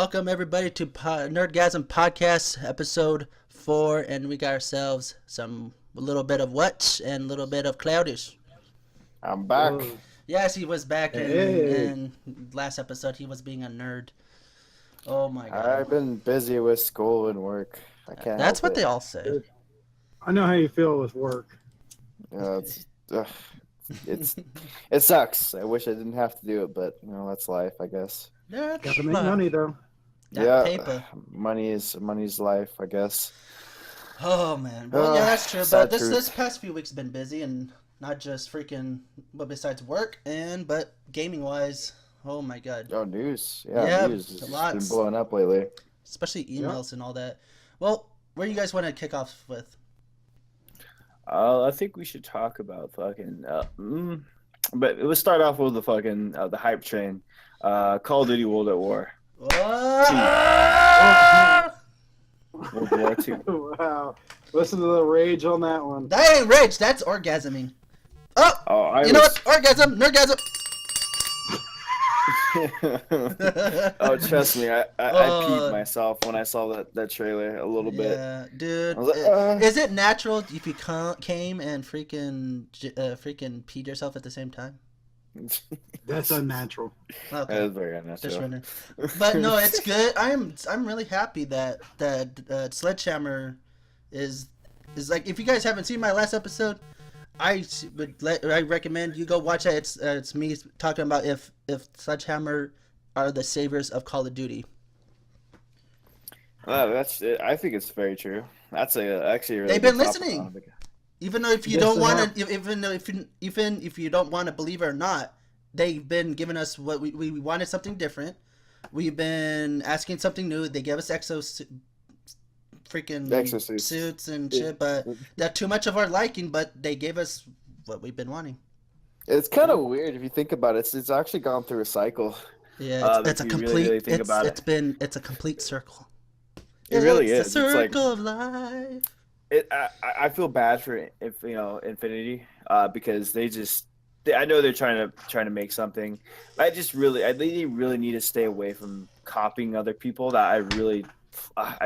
welcome everybody to Nerdgasm Podcast, episode 4, and we got ourselves a little bit of what and a little bit of Cloudish. I'm back. Whoa. Yes, he was back in last episode. He was being a nerd. Oh my god. I've been busy with school and work. I can't. That's what help they it. all say. I know how you feel with work. It sucks. I wish I didn't have to do it, but that's life, I guess. Yeah, Gotta make money though. Paper. Money's life, I guess. Oh man. Well, yeah, that's true. Sad But truth. this past few weeks been busy, and not just besides work but gaming wise. Oh my god. Oh, news. Yeah, News has lots. been blowing up lately. Especially emails and all that. Well, where do you guys want to kick off with? I think we should talk about fucking. But let's start off with the fucking the hype train. Call of Duty World at War. World War II. Wow. Listen to the rage on that one. That ain't rage, that's orgasming. Oh, Oh, know what? Orgasm, nerdgasm. Oh, trust me, I peed myself when I saw that trailer a little bit. Yeah, dude. I was like, Is it natural if you came and freaking peed yourself at the same time? That's unnatural. That Okay. is very Just unnatural. wondering. But no, it's good. I'm really happy that Sledgehammer is like. If you guys haven't seen my last episode, I recommend you go watch it. It's me talking about if Sledgehammer are the saviors of Call of Duty. That's it. I think it's very true. That's actually a really They've been good topic. listening. Even though if you Yes, don't they want have. to, even if you don't want to believe it or not, they've been giving us what we wanted, something different. We've been asking something new. They gave us Exosuits. suits and shit, but they're too much of our liking. But they gave us what we've been wanting. It's kind of weird if you think about it. It's actually gone through a cycle. Yeah, it's a if you complete. really think about it. It's a complete circle. It really It's is. the It's like circle of life. I feel bad for Infinity because I know they're trying to make something. They really need to stay away from copying other people. I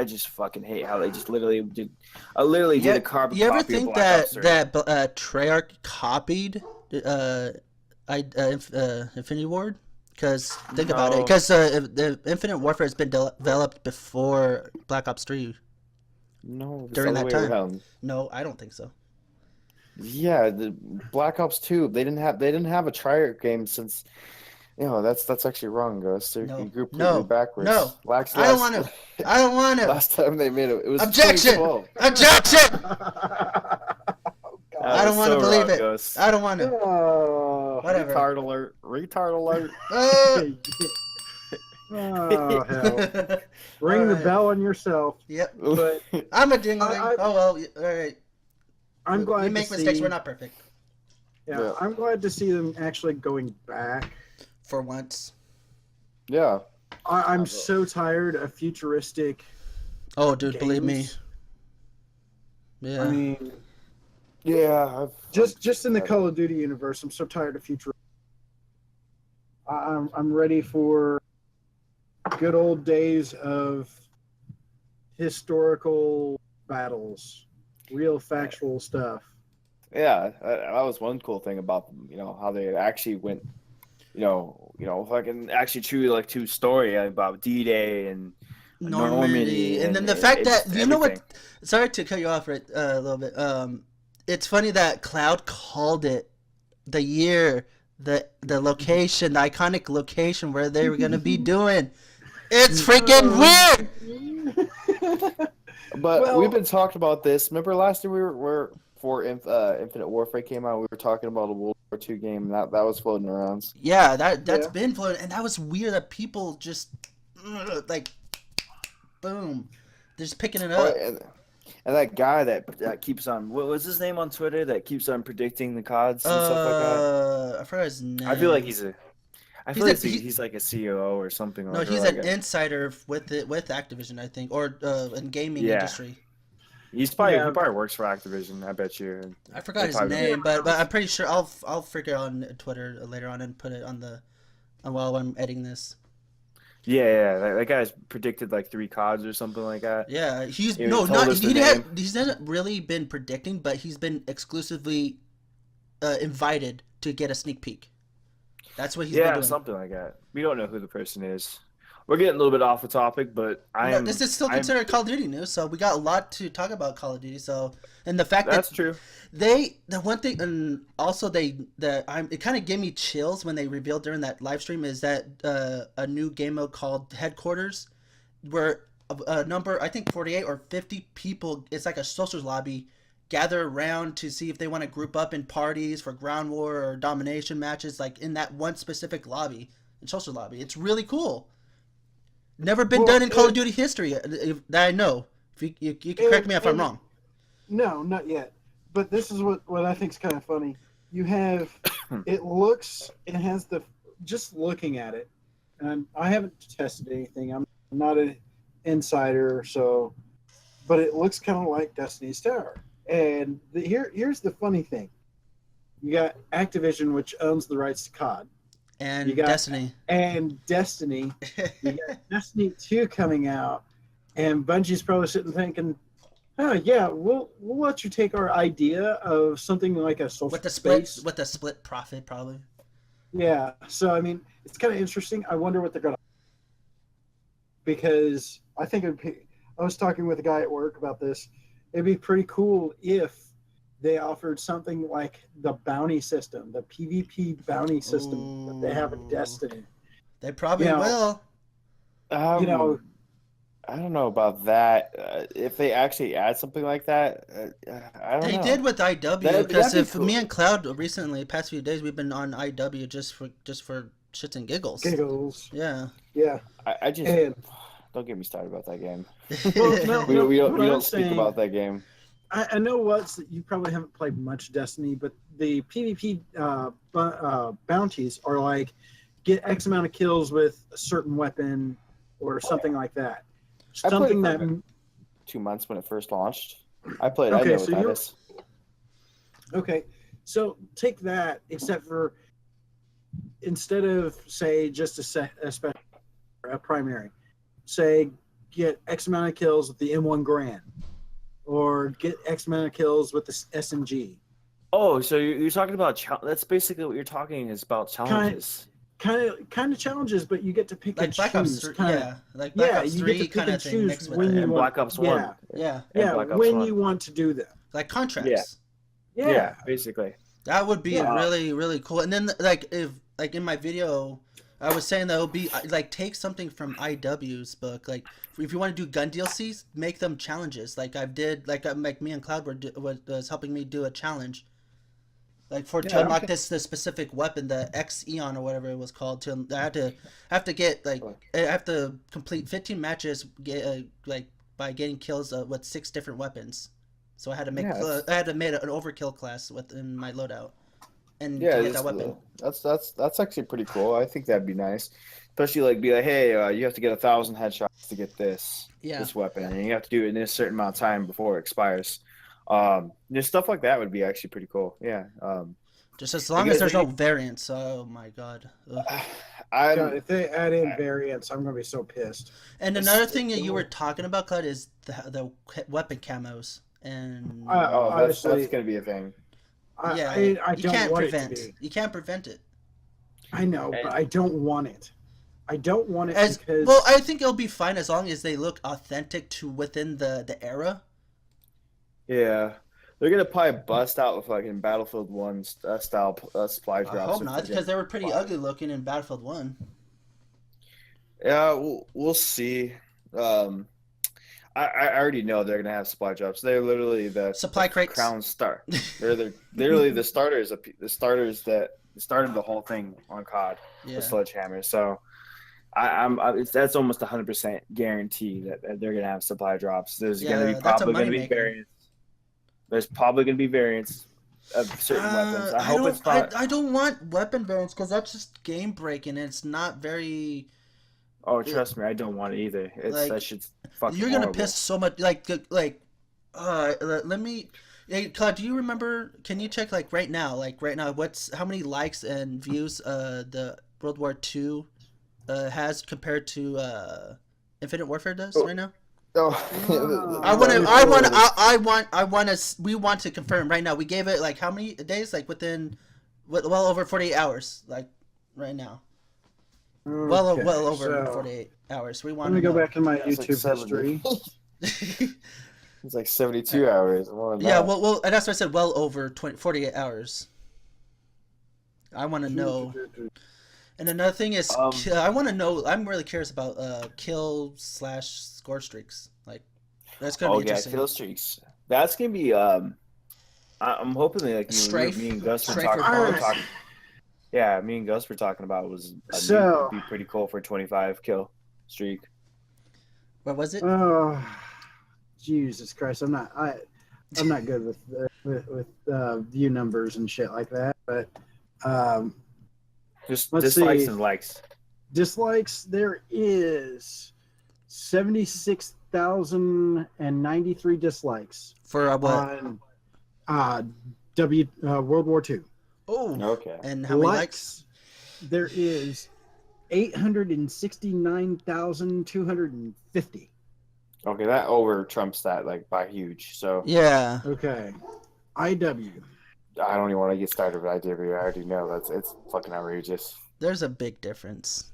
just fucking hate how they just literally did a carbon You ever copy of think Black Ops 3. that Treyarch copied Infinity Ward? Because think about it. No. Because the Infinite Warfare has been developed before Black Ops 3. No, it's During the other that way time. around. No, I don't think so. Yeah, the Black Ops 2. They didn't have a Treyarch game since. That's actually wrong, Ghost. No. You grew No. completely backwards. No. Last, I don't want to. I don't want to. Last time they made it was Objection! 2012. Objection! That I don't was want to so believe wrong, it. Ghost. I don't want to. Oh, Whatever. Retard alert. oh hell. Ring the Alright. bell on yourself. Yep. But I'm a dingling. I- Oh well. All right. I'm glad We to make see, mistakes. We're not perfect. Yeah, I'm glad to see them actually going back. For once. Yeah. I'm so tired of futuristic Oh, dude, believe me. games. Yeah. I mean, Yeah. just in the Call of Duty universe, I'm so tired of future. I'm ready for good old days of historical battles, real factual stuff. Yeah, that was one cool thing about them. How they actually went. Fucking actually true story about D-Day and Normandy, and then the fact that what? Sorry to cut you off a little bit. It's funny that Cloud called it the year, the location, the iconic location where they were gonna be doing. It's freaking weird. But we've been talking about this. Remember last year we were before Infinite Warfare came out, we were talking about a World War II game, and that was floating around. Yeah, that's Yeah. been floating, and that was weird that people just like, boom, they're just picking it Oh, up. And that guy that keeps on, what was his name on Twitter, that keeps on predicting the CODs and stuff like that? I forgot his name. I feel like he's He's like a CEO or something. No, or he's like an insider with Activision, I think, or in gaming Yeah. industry. He probably works for Activision, I bet you. I forgot his probably- name, but I'm pretty sure I'll figure it on Twitter later on and put it on while I'm editing this. Yeah. That guy's predicted like 3 CODs or something like that. Yeah, he's He no, told not us the he name. hasn't really been predicting, but he's been exclusively invited to get a sneak peek. That's what he's been doing. Something like that. We don't know who the person is. We're getting a little bit off the topic, but This is still considered Call of Duty news, so we got a lot to talk about Call of Duty. So, and the fact that's that true. the one thing, and also it kind of gave me chills when they revealed during that live stream is that a new game mode called Headquarters, where a number, I think 48 or 50 people, it's like a social lobby, gather around to see if they want to group up in parties for ground war or domination matches, like in that one specific lobby, social lobby. It's really cool. Never been done in Call of Duty history that I know. If you can correct me if I'm wrong. No, not yet. But this is what I think is kind of funny. You have, it has just looking at it, and I haven't tested anything. I'm not an insider, so, but it looks kind of like Destiny's Tower. And here's the funny thing. You got Activision, which owns the rights to COD. And Destiny. And Destiny. You got Destiny 2 coming out, and Bungie's probably sitting thinking, oh yeah, we'll let you take our idea of something like a social with the split profit probably. Yeah. So I mean, it's kind of interesting. I wonder what they're gonna, because I think I was talking with a guy at work about this. It'd be pretty cool if they offered something like the bounty system, the PvP bounty system that they have in Destiny. They probably will. I don't know about that. If they actually add something like that, I don't know. They did with IW, because me and Cloud recently, past few days, we've been on IW just for shits and giggles. Yeah. Yeah. I just don't get me started about that game. Well, we don't speak about that game. I know that you probably haven't played much Destiny, but the PvP bounties are like get X amount of kills with a certain weapon or something like that. Something I played 2 months when it first launched. I played. Okay, I know what that is. Okay, so take that, except for instead of say just a primary, say get X amount of kills with the M1 Garand, or get X amount of kills with the SMG. Oh, so you're talking about that's basically what you're talking is about challenges. Kind of challenges, but you get to pick like and Black choose. Ops 3, like Black Ops 3 kind of thing mixed with when it. you Black Ops 1. Yeah. When you want to do them. Like contracts. Yeah. Basically. That would be really, really cool. And then if in my video, I was saying that it would be like take something from IW's book. Like if you want to do gun DLCs, make them challenges. Like I did, like me and Cloud was helping me do a challenge. Like to unlock this specific weapon, the X Eon or whatever it was called. I have to complete 15 matches, by getting kills with 6 different weapons. So I had to make an overkill class within my loadout, and get that weapon. That's actually pretty cool. I think that'd be nice, especially be like, hey, you have to get 1,000 headshots to get this weapon, and you have to do it in a certain amount of time before it expires. Just stuff like that would be actually pretty cool. Yeah. Just as long as there's no variants. Oh my god. If they add in variants, I'm gonna be so pissed. And another thing that you were talking about, Cloud, is the weapon camos. And that's gonna be a thing. I don't want it to be. You can't prevent it. I know, but I don't want it. I don't want it because. Well, I think it'll be fine as long as they look authentic to within the era. Yeah, they're gonna probably bust out with in Battlefield 1 style supply drops. I hope not, because they were pretty ugly looking in Battlefield 1. Yeah, we'll see. I already know they're gonna have supply drops. They're literally the supply crates. Crown Star. They're literally the starters that started the whole thing on COD. Yeah. The sledgehammer. So that's almost 100% guarantee that they're gonna have supply drops. There's gonna be variants. There's probably going to be variants of certain weapons. I hope it's not. I don't want weapon variants because that's just game breaking and it's not very. Oh, trust me, I don't want it either. That shit's fucking You're gonna horrible. piss so much. Let me. Hey, Claude, do you remember? Can you check right now? How many likes and views the World War II has compared to Infinite Warfare does right now? We want to confirm right now. We gave it like how many days? Like within well over 48 hours. Like right now. Okay, well over 48 hours. We want. Let me go back to my YouTube history. It's like 72 hours. Yeah, well, that's what I said. Well over 48 hours. I want to know. And another thing is, I want to know. I'm really curious about kill/score streaks. Like, that's gonna be interesting. Oh yeah, kill streaks. That's gonna be. I'm hoping that me and Gus were talking. Yeah, me and Gus were talking about was would be pretty cool for 25 kill streak. What was it? Oh, Jesus Christ! I'm not good with view numbers and shit like that. But just dislikes and likes. Dislikes. There is 76,093 dislikes for what? On World War II. Oh, okay. And how many likes? There is 869,250. Okay, that over trumps that like by huge. So yeah. Okay. IW. I don't even want to get started with IW. I already know it's fucking outrageous. There's a big difference.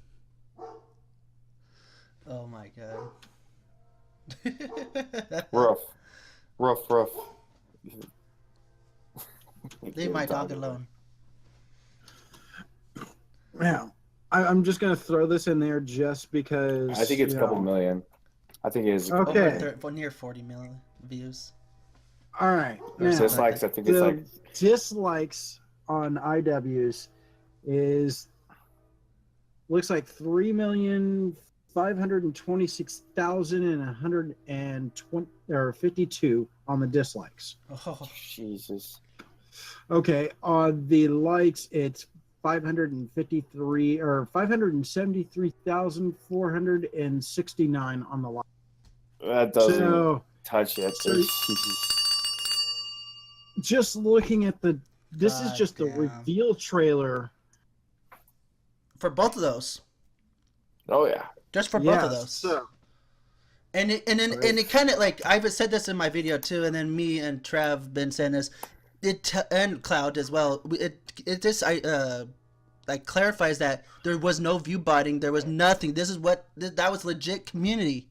Oh my god. Rough. Leave my dog alone. Now, I'm just gonna throw this in there just because. I think it's a couple million. I think it is. Okay. Near 40 million views. All right. Now, dislikes. I think it's like dislikes on IWs looks like 3,526,152 on the dislikes. Oh Jesus. Okay, on the likes, it's 553 or 573,469 on the likes. That doesn't touch it. Just looking at this is just the reveal trailer for both of those. Oh yeah, just for both of those. So. And it kind of like I've said this in my video too, and then me and Trav been saying this. And Cloud as well. It just like clarifies that there was no view botting. There was nothing. That was legit community.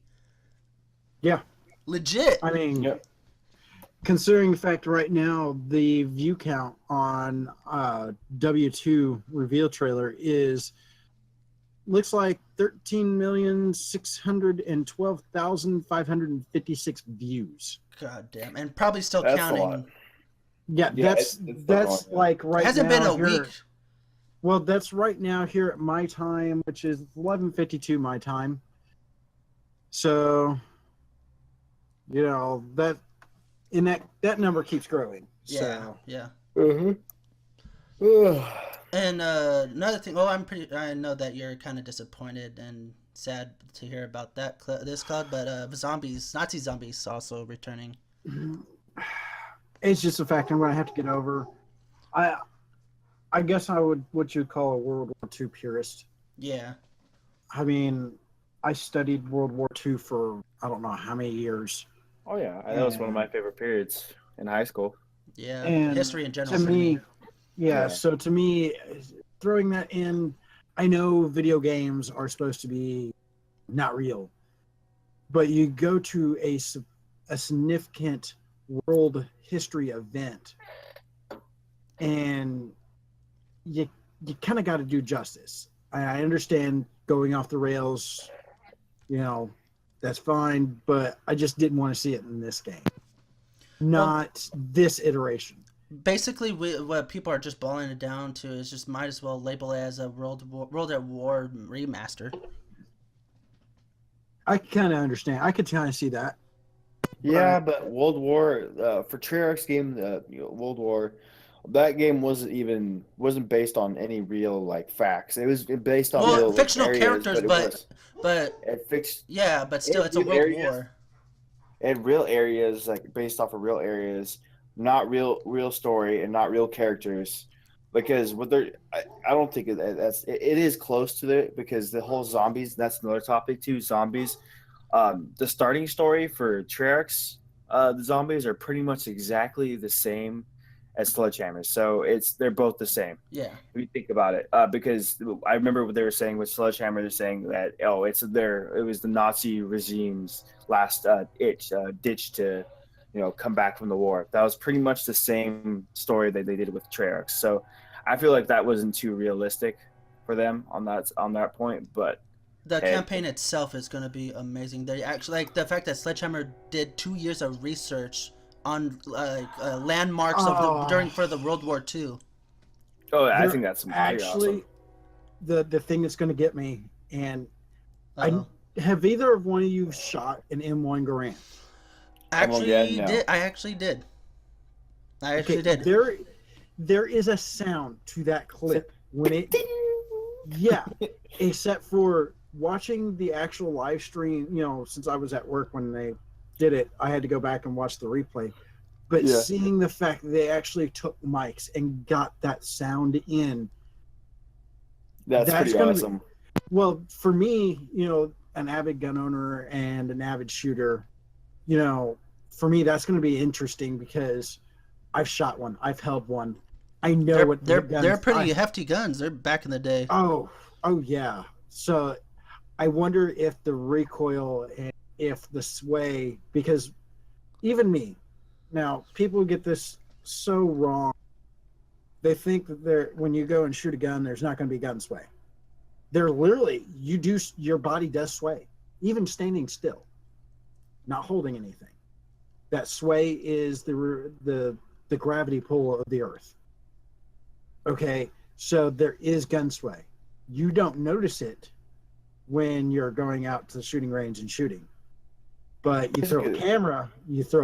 Yeah, legit. I mean, considering the fact right now the view count on W2 reveal trailer looks like 13,612,556 views. God damn, and probably still counting. Yeah, that's like right now. It hasn't been a week. Well, that's right now here at my time, which is 11:52 my time. So, that number keeps growing. Yeah, so. Yeah. Mm-hmm. And another thing. Well, I know that you're kind of disappointed and sad to hear about this cloud, but Nazi zombies also returning. It's just a fact I'm going to have to get over. I guess I would what you'd call a World War II purist. Yeah. I mean, I studied World War II for I don't know how many years. Oh yeah, that was one of my favorite periods in high school. Yeah, and history in general. To me, so to me, throwing that in, I know video games are supposed to be not real, but you go to a significant world history event and you kind of got to do justice. I understand going off the rails, that's fine, but I just didn't want to see it in this game, not this iteration. Basically, what people are just boiling it down to is just might as well label it as a World at War remaster. I kind of understand. I could kind of see that. Yeah, but World War for Treyarch's game, World War, that game wasn't based on any real like facts. It was based on real fictional characters, but still, it's a World War. And real areas, like based off of real areas, not real story and not real characters. because what they're I don't think it is close to it, because the whole zombies, that's another topic too. Zombies, the starting story for Treyarch's the zombies are pretty much exactly the same as Sledgehammers, so they're both the same. Yeah, if you think about it, because I remember what they were saying with Sledgehammer. They're saying that it was the Nazi regime's last ditch to come back from the war. That was pretty much the same story that they did with Treyarch. So I feel like that wasn't too realistic for them on that point, but the campaign itself is going to be amazing. They actually, like, the fact that Sledgehammer did 2 years of research on landmarks for the World War II. Oh, I think that's actually awesome. the thing that's going to get me. And have either of one of you shot an M1 Garand? Actually, no. I actually did. There is a sound to that clip when it. Yeah, except for watching the actual live stream. Since I was at work when they did it, I had to go back and watch the replay. But seeing the fact that they actually took mics and got that sound in, that's pretty awesome. Well, for me, an avid gun owner and an avid shooter, for me that's going to be interesting because I've shot one, I've held one, I know they're pretty hefty guns. They're back in the day. Oh yeah. So I wonder if the recoil and if the sway, because even me, now people get this so wrong. They think that when you go and shoot a gun, there's not going to be gun sway. They're literally, your body does sway, even standing still, not holding anything. That sway is the gravity pull of the earth. Okay, so there is gun sway. You don't notice it when you're going out to the shooting range and shooting, but you throw a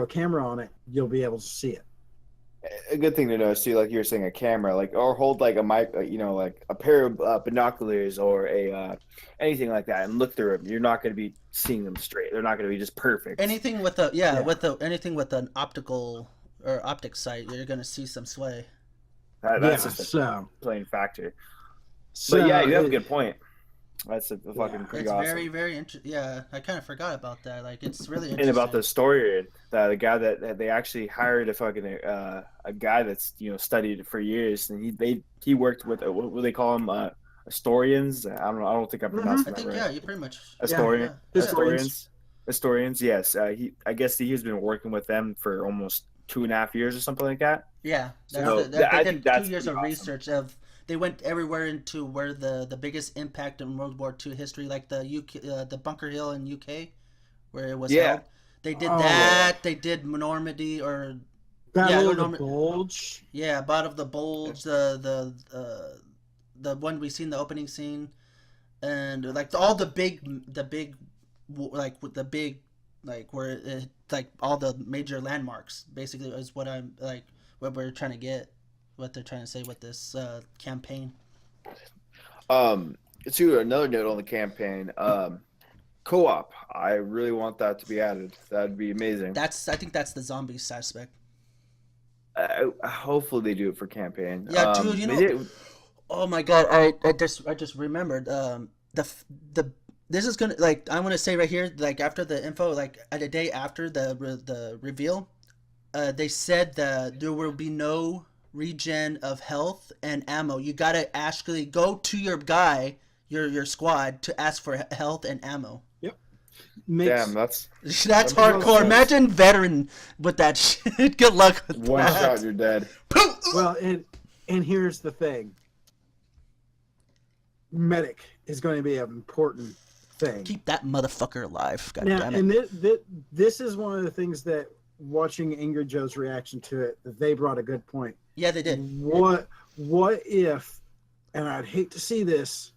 camera on it, you'll be able to see it. A good thing to know is too, like you were saying, a camera, or hold like a mic, like a pair of binoculars or anything like that, and look through them. You're not going to be seeing them straight. They're not going to be just perfect. Anything with anything with an optical or optic sight, you're going to see some sway. That's just a plain factor. But yeah, you have a good point. That's a fucking pretty awesome. It's very, very interesting. Yeah, I kind of forgot about that. Like, it's really interesting. And about the story, the guy that they actually hired a guy that's studied for years, and he worked with what do they call them, historians? I don't think I pronounced that right. Yeah, you pretty much historians. Yes, I guess he's been working with them for almost 2.5 years or something like that. Yeah, they did 2 years of research of. They went everywhere into where the biggest impact in World War II history, like the UK, the Bunker Hill in UK, where it was held. They did that. They did Normandy or Battle of the Bulge. Yeah, Battle of the Bulge. The one we seen the opening scene, and like all the big where it, like all the major landmarks basically is what I'm like what we're trying to get. What they're trying to say with this campaign. To another note on the campaign, co-op. I really want that to be added. That'd be amazing. I think that's the zombies aspect. Hopefully they do it for campaign. Yeah, dude. Oh my god! I just remembered. This is gonna I want to say right here, after the info, a day after the reveal, they said that there will be no regen of health and ammo. You gotta actually go to your guy, your squad, to ask for health and ammo. Yep. Damn, that's hardcore. Imagine veteran with that shit. Good luck with one that. shot, you're dead. Well, and here's the thing. Medic is going to be an important thing. Keep that motherfucker alive. God damn it. And this is one of the things that, watching Ingrid Joe's reaction to it, that they brought a good point. Yeah, they did. What if, and I'd hate to see this,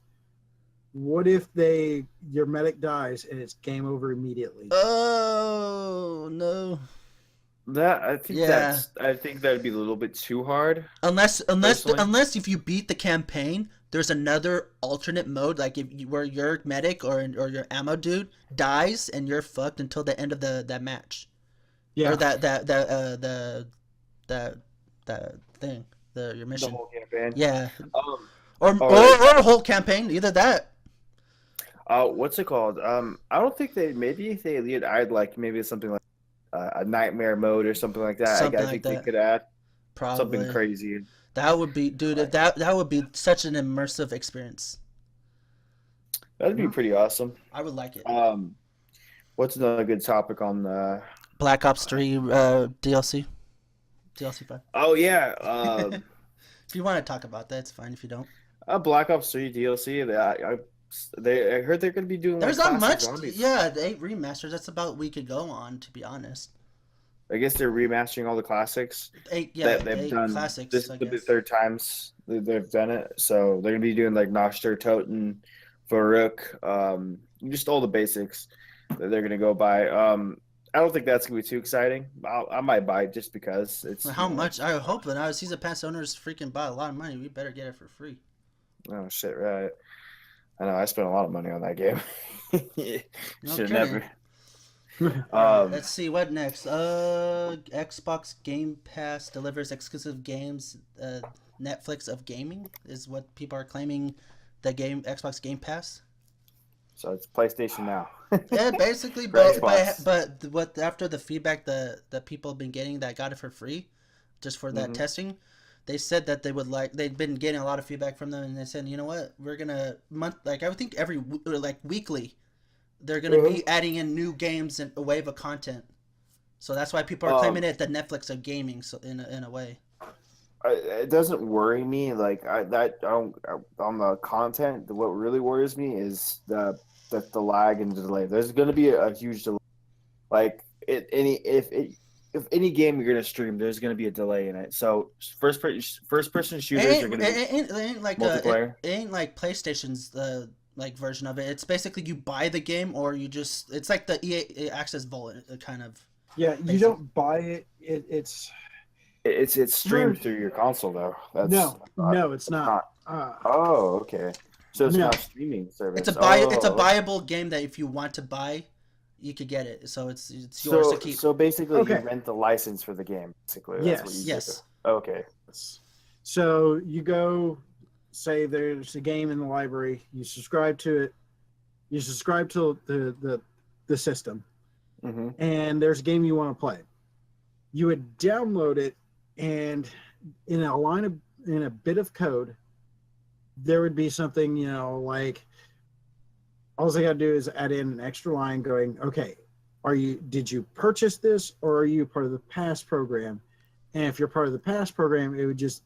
what if your medic dies and it's game over immediately? Oh no. I think that'd be a little bit too hard. Unless if you beat the campaign, there's another alternate mode, where your medic or your ammo dude dies and you're fucked until the end of that match. Yeah. Or that thing. your mission. The whole campaign. Yeah. Or a whole campaign, either that. What's it called? I don't think I'd like maybe something like a nightmare mode or something like that. I think they could add something crazy. That would be, dude. That would be such an immersive experience. That'd be pretty awesome. I would like it. What's another good topic on the Black Ops 3 DLC? DLC 5. Oh yeah. If you want to talk about that, it's fine. If you don't. Black Ops 3 DLC. I heard they're going to be doing. There's not much. Zombies. Yeah, the 8 remasters. That's about what we could go on, to be honest. I guess they're remastering all the classics. They've done classics. This will be the third times they've done it. So they're going to be doing like Noster, Toten, Farouk, just all the basics that they're going to go by. I don't think that's going to be too exciting. I might buy it just because it's. How much? I hope that our season pass owners freaking buy a lot of money. We better get it for free. Oh shit! Right. I know. I spent a lot of money on that game. Should never. Let's see what next. Xbox Game Pass delivers exclusive games. Netflix of gaming is what people are claiming. The Xbox Game Pass. So it's PlayStation Now. Yeah, basically, but what after the feedback the people have been getting that got it for free, just for that testing, they said that they'd been getting a lot of feedback from them, and they said, you know what, we're gonna I would think every weekly, they're gonna be adding in new games and a wave of content. So that's why people are claiming it the Netflix of gaming. So in a way. It doesn't worry me on the content. What really worries me is the lag and the delay. There's going to be a huge delay. Like if any game you're going to stream, there's going to be a delay in it. So first person shooters are going to be it ain't like multiplayer. It ain't like PlayStation's version of it. It's basically you buy the game or you just it's like the EA Access Vault kind of. Yeah, you don't buy it. It's streamed through your console though. No, it's not. Oh, okay. So it's not a streaming service. It's a buyable game that if you want to buy, you could get it. So it's yours to keep. So basically, you rent the license for the game. Basically, that's what you do. Okay. So you go, say there's a game in the library. You subscribe to it. You subscribe to the system, and there's a game you want to play. You would download it. And in a bit of code, there would be something, like all I got to do is add in an extra line going, okay, did you purchase this or are you part of the pass program? And if you're part of the pass program, it would just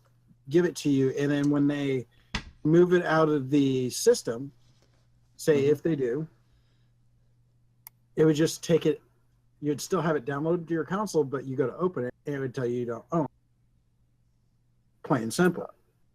give it to you. And then when they move it out of the system, say if they do, it would just take it. You'd still have it downloaded to your console, but you go to open it and it would tell you don't own. Plain and simple.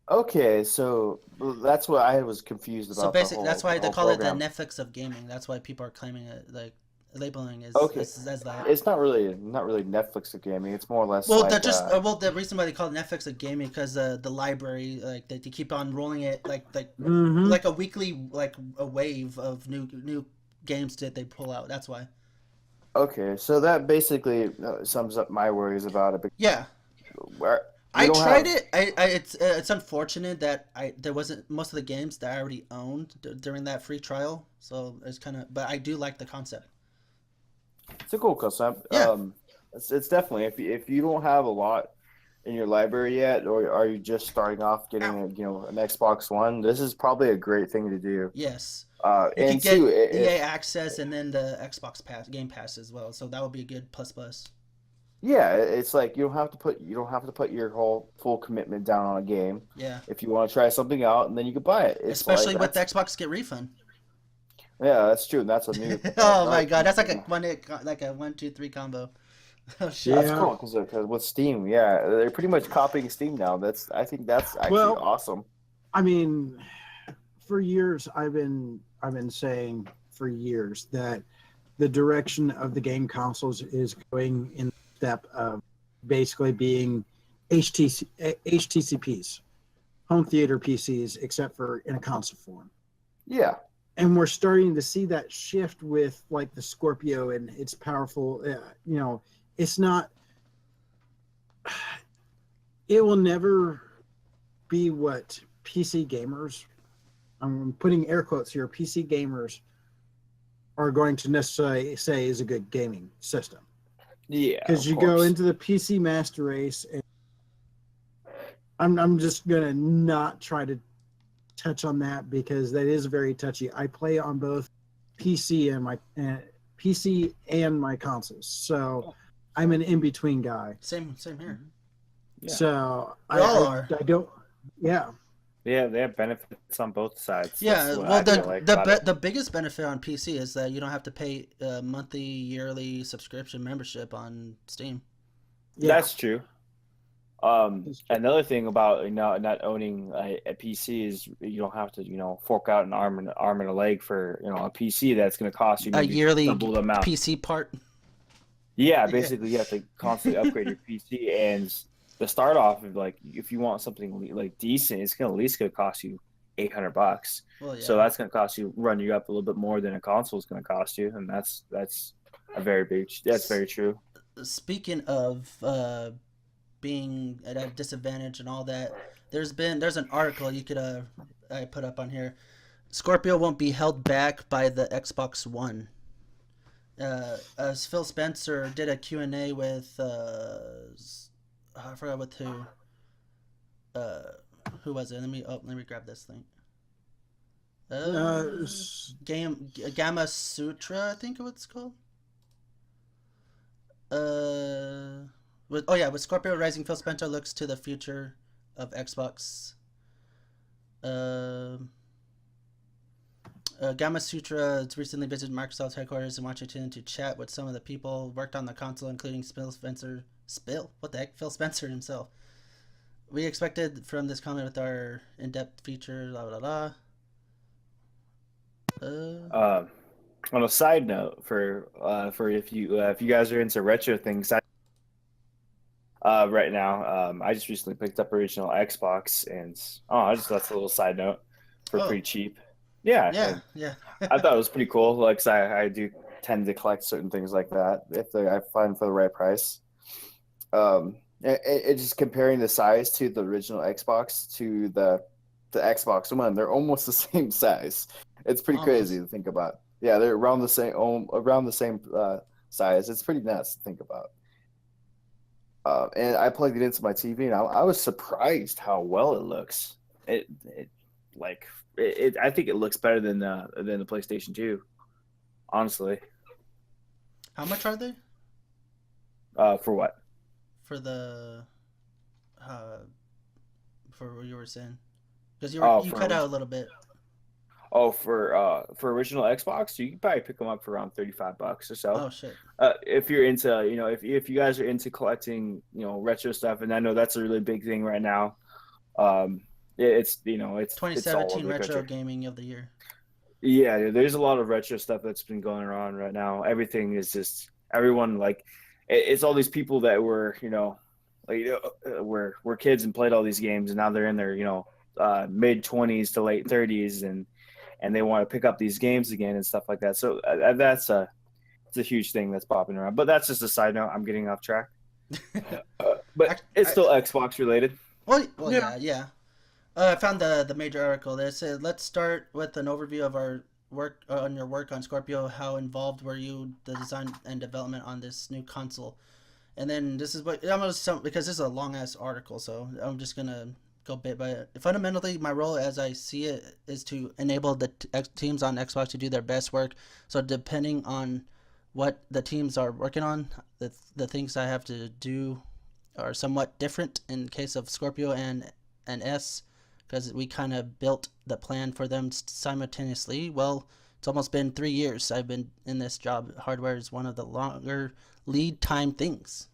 Okay, so that's what I was confused about. So basically, that's why they call it the Netflix of gaming. That's why people are claiming it, like labeling it as that. It's not really Netflix of gaming. It's more or less. Well, the reason why they call it Netflix of gaming because the library, like they keep on rolling it, like a weekly, like a wave of new games that they pull out. That's why. Okay, so that basically sums up my worries about it. Yeah. I tried it. It's unfortunate that there wasn't most of the games that I already owned during that free trial. So it's but I do like the concept. It's a cool concept. Yeah. It's definitely if you don't have a lot in your library yet, or are you just starting off getting an Xbox One, this is probably a great thing to do. Yes. And you can get EA Access and then the Xbox Game Pass as well. So that would be a good plus. Yeah, it's like you don't have to put your whole full commitment down on a game. Yeah. If you want to try something out, and then you can buy it. Especially with the Xbox Get Refund. Yeah, that's true. That's a new. Oh my god, that's like a 1, 2, 3 combo. Oh shit. That's cool because with Steam, they're pretty much copying Steam now. I think that's actually awesome. I mean, for years I've been saying for years that the direction of the game consoles is going in the step of basically being HTCPs, home theater PCs, except for in a console form. Yeah. And we're starting to see that shift with like the Scorpio and its powerful, it's not, it will never be what PC gamers, I'm putting air quotes here, PC gamers are going to necessarily say is a good gaming system. Yeah, because you go into the PC Master Race, and I'm just gonna not try to touch on that because that is very touchy. I play on both PC and my consoles, so I'm an in between guy. Same here. Yeah. So I don't. Yeah. Yeah, they have benefits on both sides. Yeah, well, the biggest benefit on PC is that you don't have to pay a monthly, yearly subscription membership on Steam. Yeah. That's true. Another thing about not owning a PC is you don't have to fork out an arm and a leg for a PC that's going to cost you a yearly double the amount. PC part. Yeah, basically you have to constantly upgrade your PC, and to start off, like if you want something like decent, it's at least going to cost you $800. Well, yeah. So that's going to run you up a little bit more than a console is going to cost you, and that's very true. Speaking of being at a disadvantage and all that, there's an article you could I put up on here. Scorpio won't be held back by the Xbox One. As Phil Spencer did a Q&A with I forgot with who. Who was it? Let me grab this thing. Gamma Sutra, I think it's called. With Scorpio Rising, Phil Spencer looks to the future of Xbox. Gamma Sutra has recently visited Microsoft's headquarters in Washington to chat with some of the people worked on the console, including Phil Spencer himself. We expected from this comment with our in-depth feature, blah blah blah. On a side note, for if you guys are into retro things, right now, I just recently picked up original Xbox, and that's a little side note for pretty cheap. Yeah. I thought it was pretty cool. Like, I do tend to collect certain things like that if I find for the right price. It just comparing the size to the original Xbox to the Xbox One, they're almost the same size. It's pretty crazy to think about. Yeah, they're around the same size. It's pretty nuts to think about. And I plugged it into my TV, and I was surprised how well it looks. I think it looks better than the PlayStation 2. Honestly. How much are they? For what? For the for what you were saying, because you cut out a little bit. Oh, for original Xbox, you can probably pick them up for around $35 or so. Oh shit! If you're into, if you guys are into collecting, retro stuff, and I know that's a really big thing right now. It's 2017 retro gaming of the year. Yeah, there's a lot of retro stuff that's been going on right now. Everything is just everyone it's all these people that were were kids and played all these games, and now they're in their mid 20s to late 30s, and they want to pick up these games again and stuff like that. So it's a huge thing that's popping around. But that's just a side note. I'm getting off track. But it's still Xbox related. Well, yeah. I found the major article that said, let's start with an overview of our work on Scorpio. How involved were you the design and development on this new console? And then this is because this is a long ass article, so I'm just gonna go bit by it. Fundamentally, my role as I see it is to enable the teams on Xbox to do their best work. So depending on what the teams are working on, the things I have to do are somewhat different in case of Scorpio and S, because we kind of built the plan for them simultaneously. Well, it's almost been 3 years I've been in this job. Hardware is one of the longer lead time things.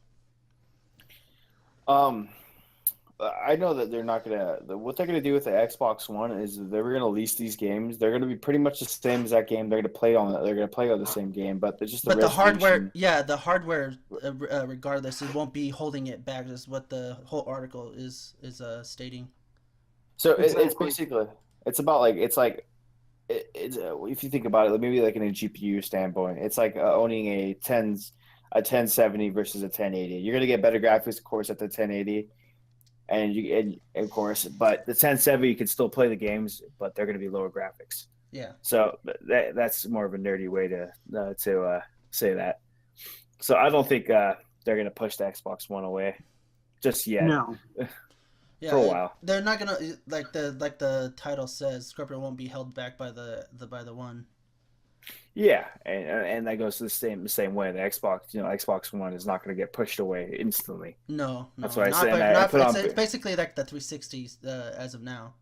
I know that they're not what they're gonna do with the Xbox One is they're gonna lease these games. They're gonna be pretty much the same as that game. They're gonna play on the same game, but they're just the hardware. Yeah, the hardware. Regardless, it won't be holding it back. Is what the whole article is stating. So it's basically if you think about it, maybe in a GPU standpoint, it's like owning a 1070 versus a 1080. You're gonna get better graphics, of course, at the 1080. and of course, but the 1070 you can still play the games, but they're going to be lower graphics. Yeah. So that's more of a nerdy way to say that. So I don't think they're going to push the Xbox One away just yet. No. Yeah, for a while. They're not gonna like the title says. Scorpio won't be held back by the One. Yeah, and that goes to the same way. The Xbox One is not going to get pushed away instantly. No, that's what I said. It's basically like the 360 as of now.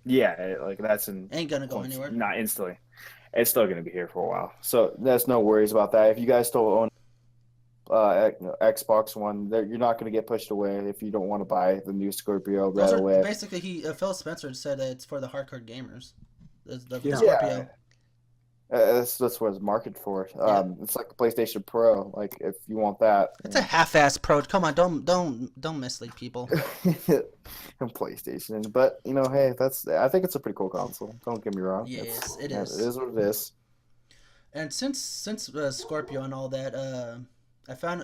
Yeah, like ain't gonna go anywhere. Not instantly. It's still going to be here for a while. So there's no worries about that. If you guys still own Xbox One, you're not going to get pushed away if you don't want to buy the new Scorpio right away. Basically, Phil Spencer said that it's for the hardcore gamers. The Scorpio. Yeah. That's what it's marketed for. It's like the PlayStation Pro. Like if you want that, it's a half-ass Pro. Come on, don't mislead people. PlayStation, but hey, I think it's a pretty cool console. Don't get me wrong. Yes, it is. It is what it is. And since Scorpio and all that, I found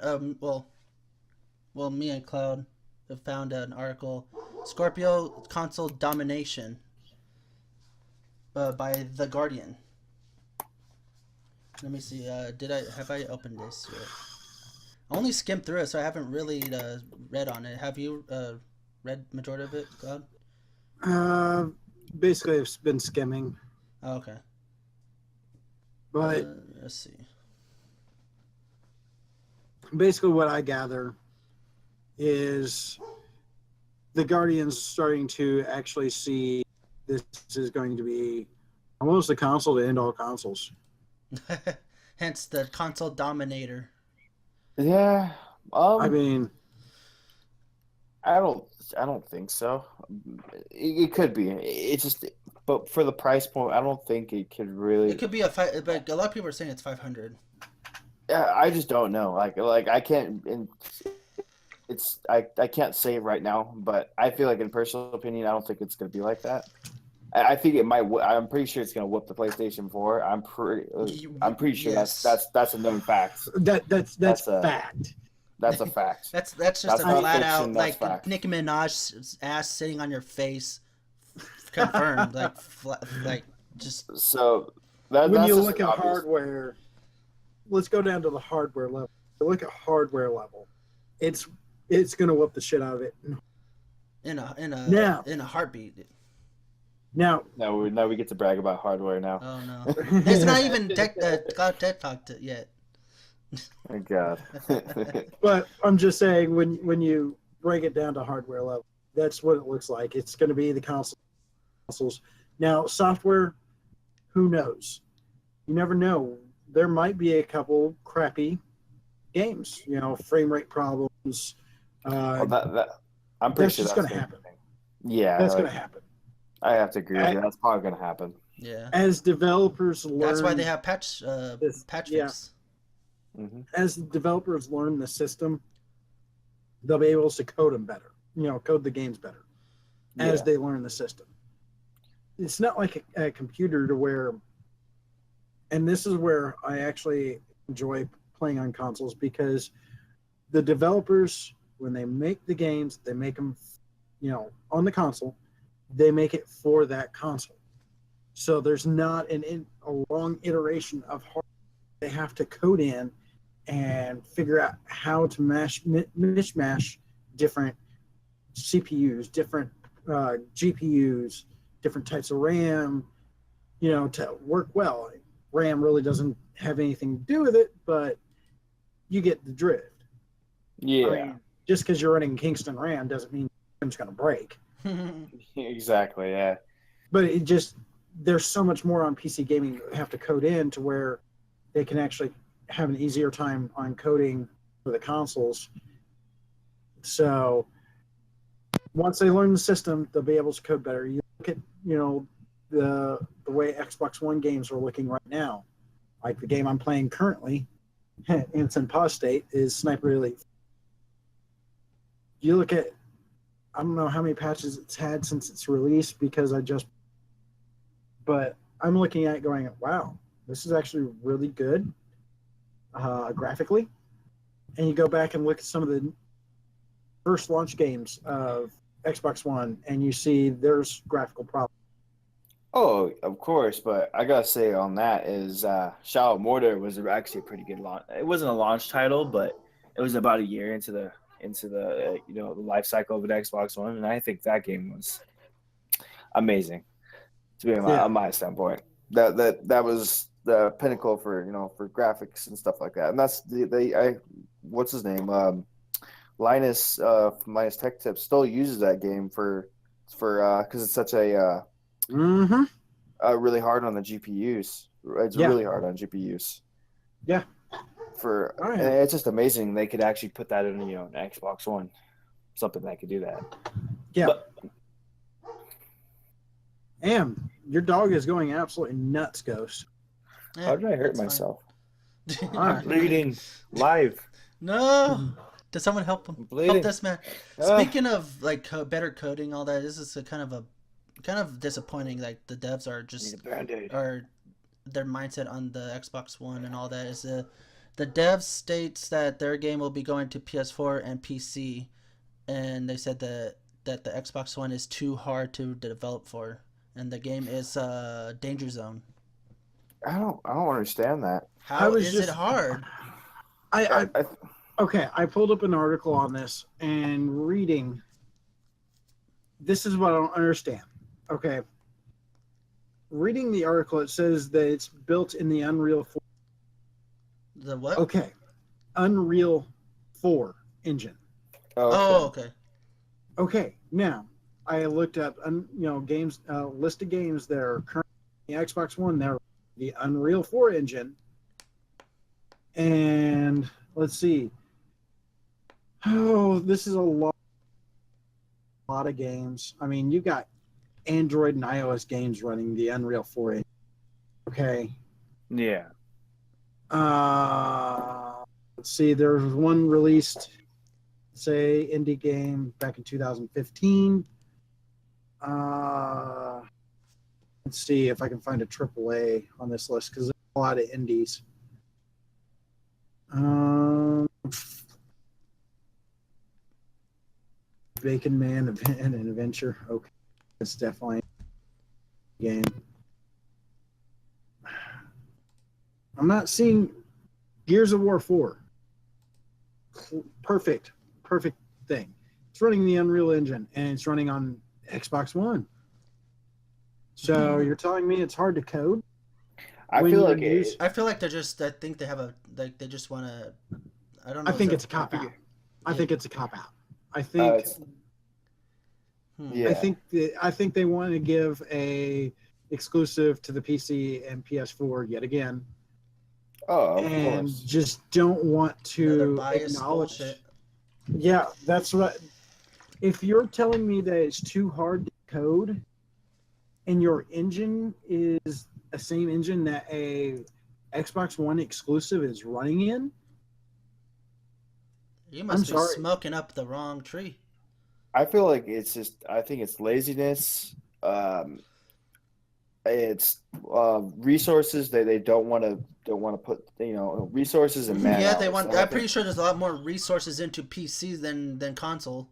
me and Cloud have found an article, Scorpio console domination, by The Guardian. Let me see. Have I opened this yet? I only skimmed through it, so I haven't really read on it. Have you read majority of it, Cloud? Basically, I've been skimming. Oh, okay. But let's see. Basically, what I gather is the Guardian's starting to actually see this is going to be almost a console to end all consoles. Hence the console dominator. Yeah. I mean, I don't think so. It could be. It's just, but for the price point, I don't think it could really. It could be but a lot of people are saying it's 500. Yeah, I just don't know. Like I can't. I can't say right now, but I feel like in personal opinion, I don't think it's gonna be like that. I think it might. I'm pretty sure it's gonna whoop the PlayStation 4. I'm pretty sure yes. that's a known fact. That's a fact. That's a fact. that's just a flat out like fact. Nicki Minaj's ass sitting on your face, confirmed. like just so. When you look at hardware, let's go down to the hardware level. Look at hardware level. It's gonna whoop the shit out of it. In a heartbeat. Now we get to brag about hardware now. Oh no, it's not even Cloud Tech Talk yet. Thank God. But I'm just saying, when you break it down to hardware level, that's what it looks like. It's going to be the consoles. Now, software, who knows? You never know. There might be a couple crappy games. Frame rate problems. I'm pretty sure that's going to happen. Yeah, that's going to happen. I have to agree with you. That's probably going to happen. Yeah. As developers learn, that's why they have patch fix. Mm-hmm. As developers learn the system, they'll be able to code them better. Code the games better as they learn the system. It's not like a computer to where, and this is where I actually enjoy playing on consoles, because the developers, when they make the games, they make them, on the console. They make it for that console. So there's not a long iteration of hardware they have to code in and figure out how to mishmash different CPUs, different GPUs, different types of RAM, to work well. RAM really doesn't have anything to do with it, but you get the drift. Yeah. I mean, just because you're running Kingston RAM doesn't mean it's going to break. Exactly, yeah. But there's so much more on PC gaming you have to code in to where they can actually have an easier time on coding for the consoles. So once they learn the system, they'll be able to code better. You look at, the way Xbox One games are looking right now. Like the game I'm playing currently, it's in pause state, is Sniper Elite. You look at, I don't know how many patches it's had since its release, but I'm looking at it going, wow, this is actually really good graphically. And you go back and look at some of the first launch games of Xbox One and you see there's graphical problems. Oh, of course, but I gotta say on that is Shadow of Mordor was actually a pretty good launch. It wasn't a launch title, but it was about a year into the the life cycle of an Xbox One, and I think that game was amazing. To be on my standpoint, that was the pinnacle for for graphics and stuff like that, and that's what's his name Linus from Linus Tech Tips still uses that game for because it's such a really hard on the GPUs. It's really hard on GPUs. Yeah. And it's just amazing they could actually put that in an Xbox One, something that could do that. Yeah. Your dog is going absolutely nuts, Ghost. Yeah, how did I hurt myself? I'm bleeding live. No. Does someone help him? Help this man. Speaking of like better coding, all that, this is a kind of disappointing. Like the devs are just or their mindset on the Xbox One and all that is the dev states that their game will be going to PS4 and PC, and they said that the Xbox One is too hard to develop for, and the game is Danger Zone. I don't understand that. How is it hard? Okay, I pulled up an article on this and reading. This is what I don't understand. Okay. Reading the article, it says that it's built in the Unreal 4. The what? Okay. Unreal 4 engine. Oh, okay. Okay, now, I looked up, games, list of games that are currently on the Xbox One. They're the Unreal 4 engine. And let's see. Oh, this is a lot of games. I mean, you got Android and iOS games running the Unreal 4 engine. Okay. Yeah. Let's see. There was one released, say, indie game back in 2015. Let's see if I can find a AAA on this list because there's a lot of indies. Bacon Man and an Adventure. Okay, it's definitely a game. I'm not seeing Gears of War 4. Perfect thing. It's running the Unreal Engine and it's running on Xbox One. So you're telling me it's hard to code? I feel like they're just. I think they have they just want to. I don't know. I think it's a cop out. I think it's a cop out. I think. Yeah. I think they want to give a exclusive to the PC and PS4 yet again. Oh, of and course. Just don't want to acknowledge. Bullshit. Yeah, that's what. If you're telling me that it's too hard to code, and your engine is the same engine that a Xbox One exclusive is running in, you must be smoking up the wrong tree. I feel like it's just. I think it's laziness. It's resources that they don't want to put. Resources and man. Yeah, they want. I'm pretty sure there's a lot more resources into PC than console.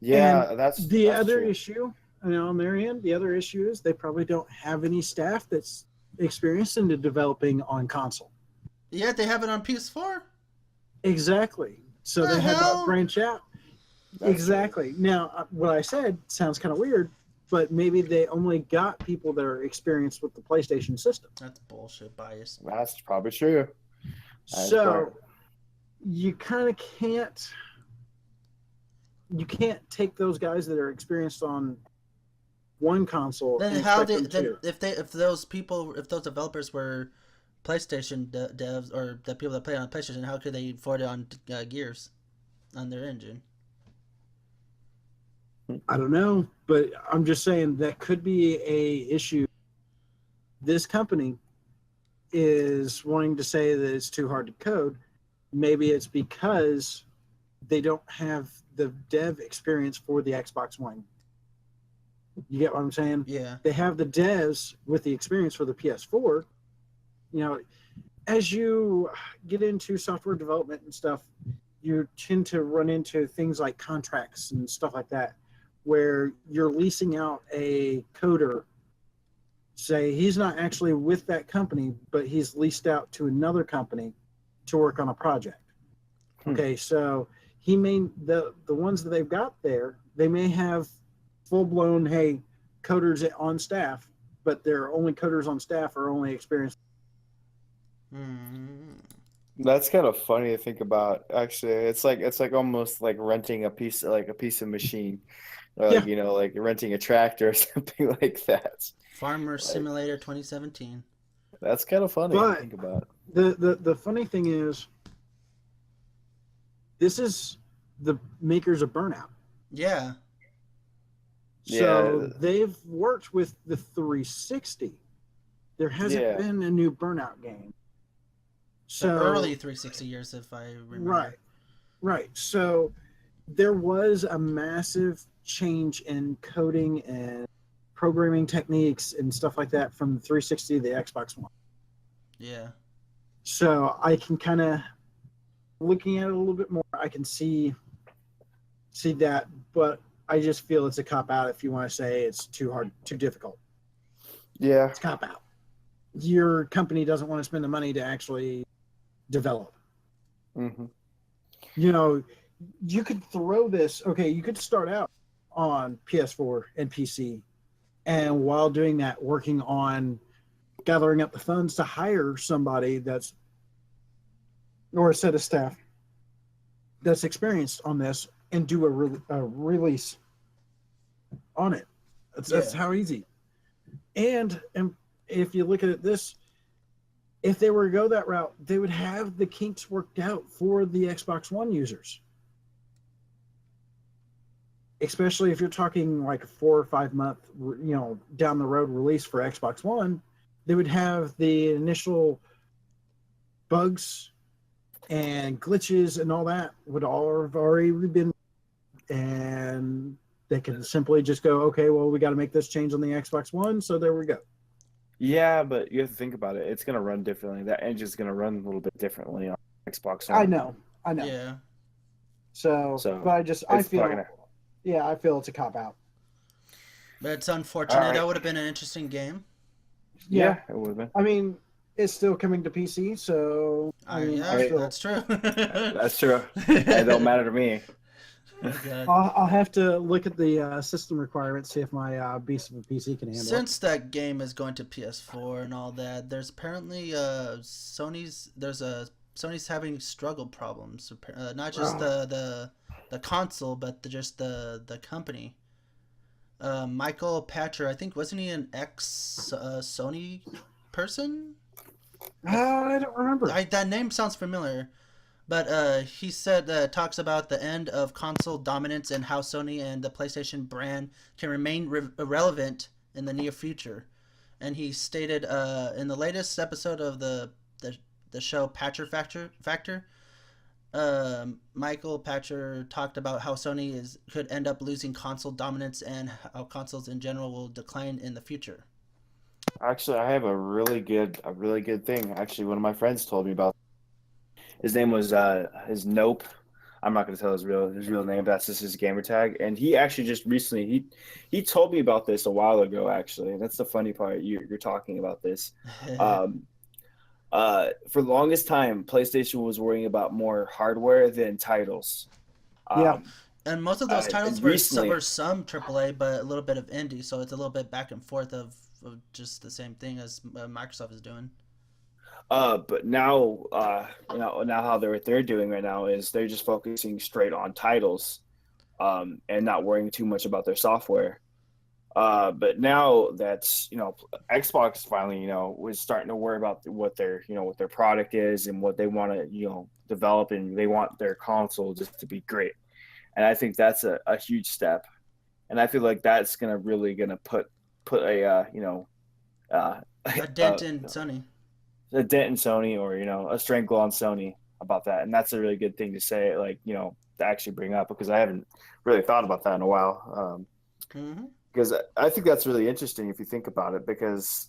Yeah, and that's the that's other true. issue. On their end, the other issue is they probably don't have any staff that's experienced into developing on console. Yeah, they have it on PS4. Exactly. So they had to branch out. That's exactly. True. Now, what I said sounds kind of weird, but maybe they only got people that are experienced with the PlayStation system. That's bullshit bias. That's probably true. So you kind of can't. You can't take those guys that are experienced on one console. Then if those developers were PlayStation devs or the people that play on PlayStation, how could they afford it on Gears on their engine? I don't know, but I'm just saying that could be a issue. This company is wanting to say that it's too hard to code. Maybe it's because they don't have the dev experience for the Xbox One. You get what I'm saying? Yeah. They have the devs with the experience for the PS4. As you get into software development and stuff, you tend to run into things like contracts and stuff like that, where you're leasing out a coder. Say he's not actually with that company, but he's leased out to another company to work on a project. Okay, so he may the ones that they've got there, they may have full blown coders on staff, but their only coders on staff are only experienced. That's kind of funny to think about. Actually, it's like almost like renting a piece of machine, like like renting a tractor or something like that. Farmer Simulator 2017. That's kind of funny to think about. The funny thing is, this is the makers of Burnout. Yeah. So they've worked with the 360. There hasn't been a new Burnout game. So the early 360 years, if I remember. Right. So there was a massive change in coding and programming techniques and stuff like that from the 360 to the Xbox One. Yeah. So I can kind of, looking at it a little bit more, I can see that, but I just feel it's a cop-out if you want to say it's too hard, too difficult. Yeah. It's a cop-out. Your company doesn't want to spend the money to actually develop. Mm-hmm. You could throw this, you could start out on PS4 and PC, and while doing that, working on gathering up the funds to hire somebody or a set of staff that's experienced on this and do a release on it. That's how easy. And if you look at it if they were to go that route, they would have the kinks worked out for the Xbox One users. Especially if you're talking like a 4 or 5 month, down the road release for Xbox One, they would have the initial bugs and glitches and all that would all have already been, and they can simply just go, okay, well, we got to make this change on the Xbox One, so there we go. Yeah, but you have to think about it. It's going to run differently. That engine's going to run a little bit differently on Xbox One. I know. Yeah. So but I feel it's a cop-out. But it's unfortunate. Right. That would have been an interesting game. Yeah, it would have been. I mean, it's still coming to PC, so... that's true. That's true. It don't matter to me. I'll have to look at the system requirements, see if my beast of a PC can handle it. Since that game is going to PS4 and all that, there's apparently Sony's having struggle problems. Not just the console, but just the company. Michael Patcher, I think, wasn't he an ex-Sony person? I don't remember. That name sounds familiar. But he said talks about the end of console dominance and how Sony and the PlayStation brand can remain relevant in the near future. And he stated in the latest episode of the show Patcher Factor, Michael Patcher talked about how Sony could end up losing console dominance and how consoles in general will decline in the future. Actually, I have a really good thing. Actually, one of my friends told me about. His name was his Nope. I'm not going to tell his real name. That's just his gamer tag. And he actually just recently he told me about this a while ago. Actually, that's the funny part. You're talking about this. For the longest time, PlayStation was worrying about more hardware than titles. And most of those titles were some AAA, but a little bit of indie. So it's a little bit back and forth of just the same thing as Microsoft is doing. But now, now how they're doing right now is they're just focusing straight on titles, and not worrying too much about their software. But now that's Xbox finally was starting to worry about what their product is and what they want to develop, and they want their console just to be great. And I think that's a huge step, and I feel like that's gonna put a dent in Sony. A dent in Sony, or a strangle on Sony about that, and that's a really good thing to say, to actually bring up, because I haven't really thought about that in a while. Because I think that's really interesting if you think about it, because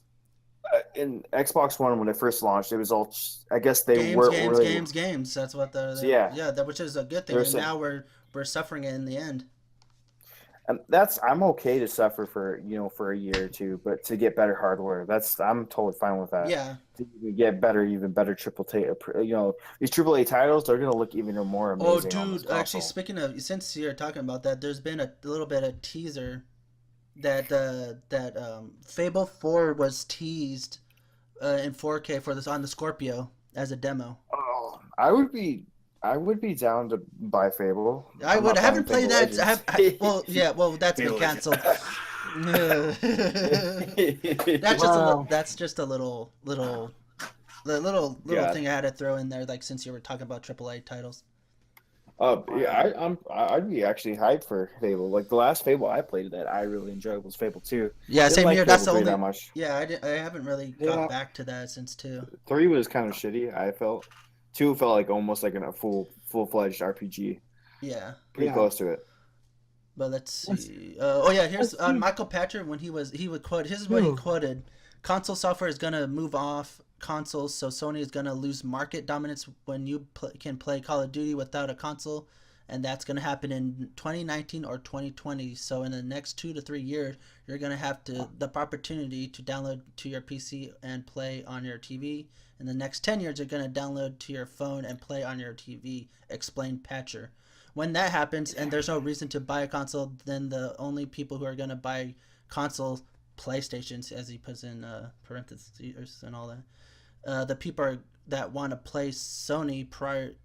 in Xbox One when it first launched, it was all, I guess they weren't really games. That's what which is a good thing. And now we're suffering it in the end. I'm okay to suffer for a year or two, but to get better hardware, I'm totally fine with that. Yeah. To get even better these AAA titles, they're gonna look even more amazing. Oh, dude! Actually, speaking of, since you're talking about that, there's been a little bit of teaser that Fable 4 was teased in 4K for this on the Scorpio as a demo. Oh, I would be down to buy Fable. I haven't played that. Well, that's been canceled. That's just a little thing I had to throw in there, like since you were talking about AAA titles. I'd be actually hyped for Fable. Like the last Fable I played that I really enjoyed was Fable 2. Yeah, same here. That's the only. That much. Yeah, I haven't really got back to that since 2. 3 was kind of shitty. I felt 2 felt like almost like a full-fledged RPG. Yeah, pretty close to it. But let's see. Here's Michael Patcher when he would quote. This is what he quoted: "Console software is gonna move off consoles, so Sony is gonna lose market dominance when you can play Call of Duty without a console, and that's gonna happen in 2019 or 2020. So in the next 2 to 3 years, you're gonna have the opportunity to download to your PC and play on your TV. In the next 10 years, you're gonna download to your phone and play on your TV," explained Patcher. When that happens and there's no reason to buy a console, then the only people who are going to buy consoles, PlayStations, as he puts in parentheses and all that, the people that want to play Sony proprietary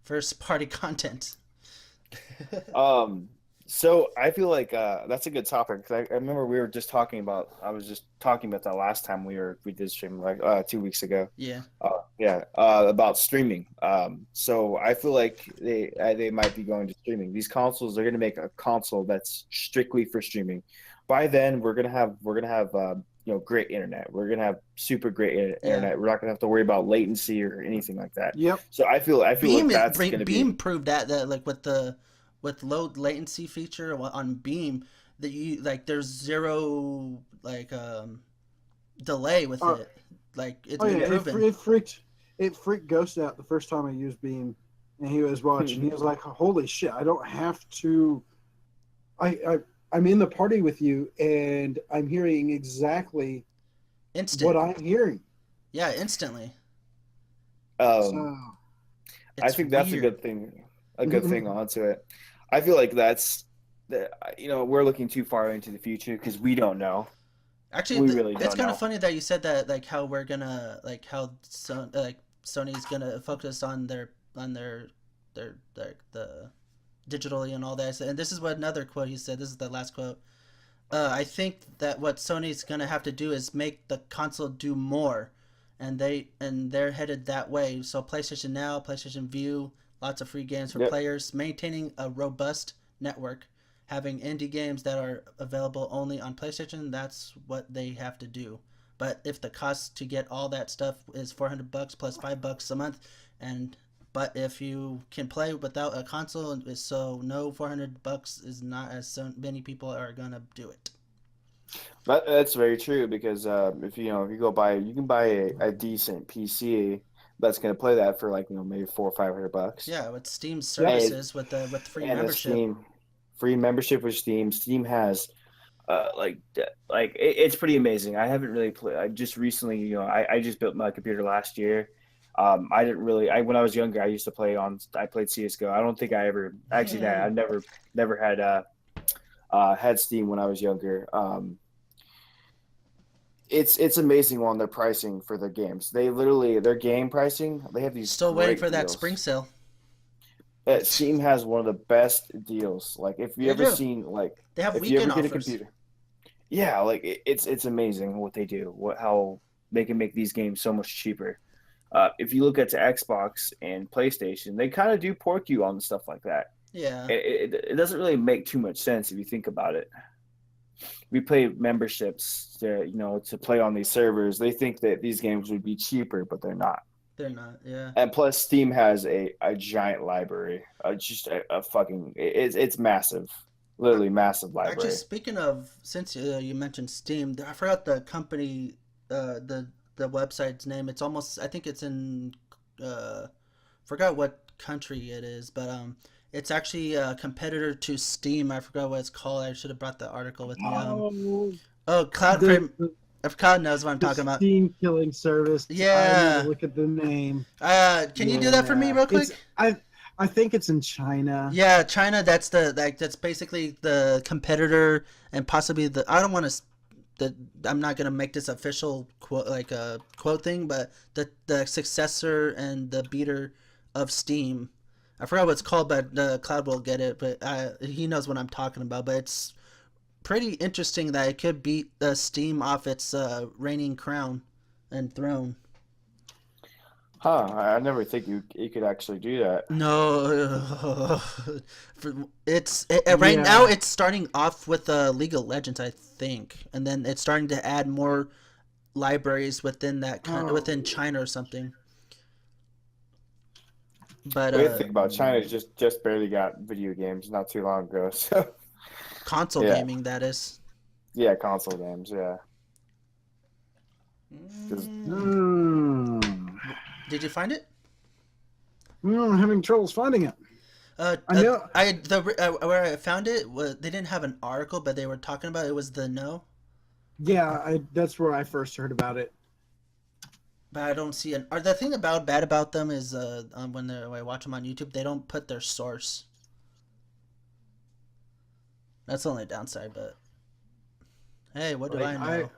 first-party content. So I feel like that's a good topic. I remember I was just talking about that last time we did stream, like 2 weeks ago. Yeah. About streaming. So I feel like they might be going to streaming. These consoles, they're going to make a console that's strictly for streaming. By then, we're gonna have great internet. We're gonna have super great internet. We're not gonna have to worry about latency or anything like that. Yep. So I feel Beam like that's gonna Beam proved that like with low latency feature on Beam, that you like there's zero delay with it. Like it's been proven. It freaked Ghost out the first time I used Beam, and he was watching. He was like, "Holy shit! I don't have to. I'm in the party with you, and I'm hearing exactly what I'm hearing." Yeah, instantly. I think that's a good thing. A good thing onto it. I feel like we're looking too far into the future because we don't know. Actually, we really don't know. It's kind of funny that you said that, like how we're gonna, like how Sony's gonna focus on the digitally and all that. And this is what another quote he said. This is the last quote. I think that what Sony's gonna have to do is make the console do more, and they're headed that way. So PlayStation Now, PlayStation View. Lots of free games for players, maintaining a robust network, having indie games that are available only on PlayStation. That's what they have to do. But if the cost to get all that stuff is $400 plus $5 a month, but if you can play without a console, so no $400 is not as so many people are gonna do it. That's very true because if you go you can buy a decent PC that's going to play that for maybe $400 or $500. Yeah, with Steam services, with free membership. Free membership with Steam. Steam has it's pretty amazing. I haven't really played. I just recently, I just built my computer last year. I didn't really. When I was younger, I used to play I played CS:GO. I don't think I ever actually. I never had Steam when I was younger. It's amazing on their pricing for their games. Their game pricing, they have these. Still waiting for that spring sale. Steam has one of the best deals. Like if you ever seen they have if weekend you ever get offers. a computer. Yeah, it's amazing what they do. How they can make these games so much cheaper. If you look at the Xbox and PlayStation, they kind of do pork you on stuff like that. Yeah. It doesn't really make too much sense if you think about it. We pay memberships to play on these servers. They think that these games would be cheaper, but they're not. They're not, yeah. And plus, Steam has a giant library. Just a fucking it's massive, literally massive library. Actually, speaking of, since you mentioned Steam, I forgot the company, the website's name. It's almost, I think it's in, forgot what country it is, but It's actually a competitor to Steam. I forgot what it's called. I should have brought the article with me. Cloud knows what I'm talking about. Steam killing service. Yeah. I need to look at the name. Can you do that for me real quick? I think it's in China. Yeah, China. That's that's basically the competitor and possibly the. I don't want to. I'm not gonna make this official quote like a quote thing, but the successor and the beater of Steam. I forgot what it's called, but Cloud will get it. But he knows what I'm talking about. But it's pretty interesting that it could beat Steam off its reigning crown and throne. Huh? I never think you could actually do that. No, right now it's starting off with League of Legends, I think, and then it's starting to add more libraries within that within China or something. But the weird thing about China is just barely got video games not too long ago. So console gaming, that is. Yeah, console games. Yeah. Did you find it? No, I'm having troubles finding it. I know. Where I found it, they didn't have an article, but they were talking about it was the no. Yeah, that's where I first heard about it. But I don't see an. The thing bad about them is when I watch them on YouTube, they don't put their source. That's the only downside. But hey, what do I know?